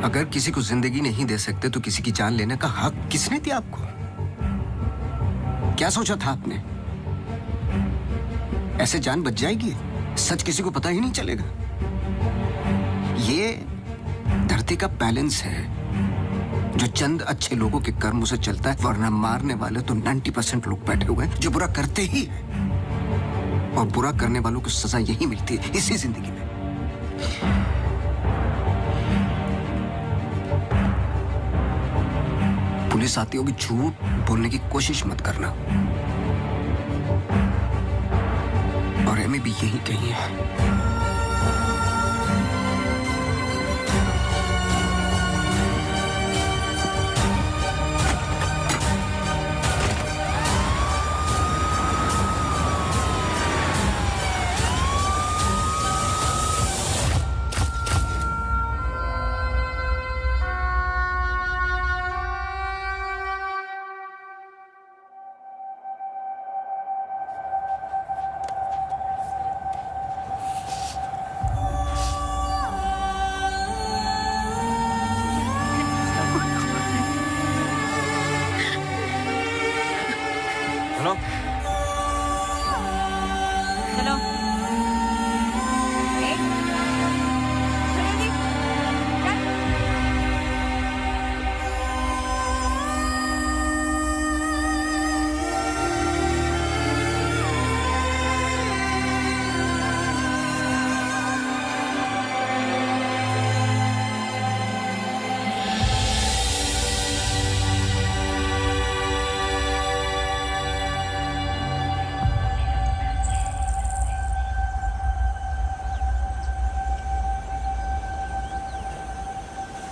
अगर किसी को जिंदगी नहीं दे सकते तो किसी की जान लेने का हक किसने दिया आपको? क्या सोचा था आपने? ऐसे जान बच जाएगी? सच किसी को पता ही नहीं चलेगा। ये धरती का बैलेंस है जो चंद अच्छे लोगों के कर्मों से चलता है, वरना मारने वाले तो 90% लोग बैठे हुए हैं जो बुरा करते ही हैं। और बुरा करने वालों को सजा यही मिलती है इसी जिंदगी में। पुलिस आती होगी, झूठ बोलने की कोशिश मत करना। और एमी भी यही कही है।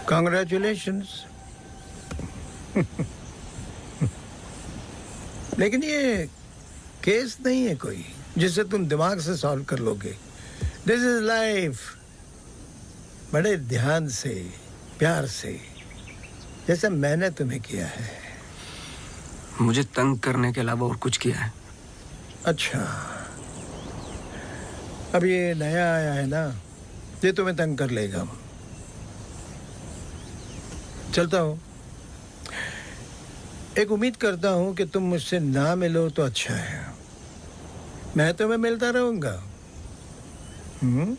Congratulations. लेकिन ये केस नहीं है कोई जिसे तुम दिमाग से सॉल्व कर लोगे। This is life. बड़े ध्यान से, प्यार से, जैसे मैंने तुम्हें किया है। मुझे तंग करने के अलावा और कुछ किया है? अच्छा, अब ये नया आया है ना, ये तुम्हें तंग कर लेगा। चलता हूँ। एक उम्मीद करता हूं कि तुम मुझसे ना मिलो तो अच्छा है। मैं तुम्हें मिलता रहूंगा। हम्म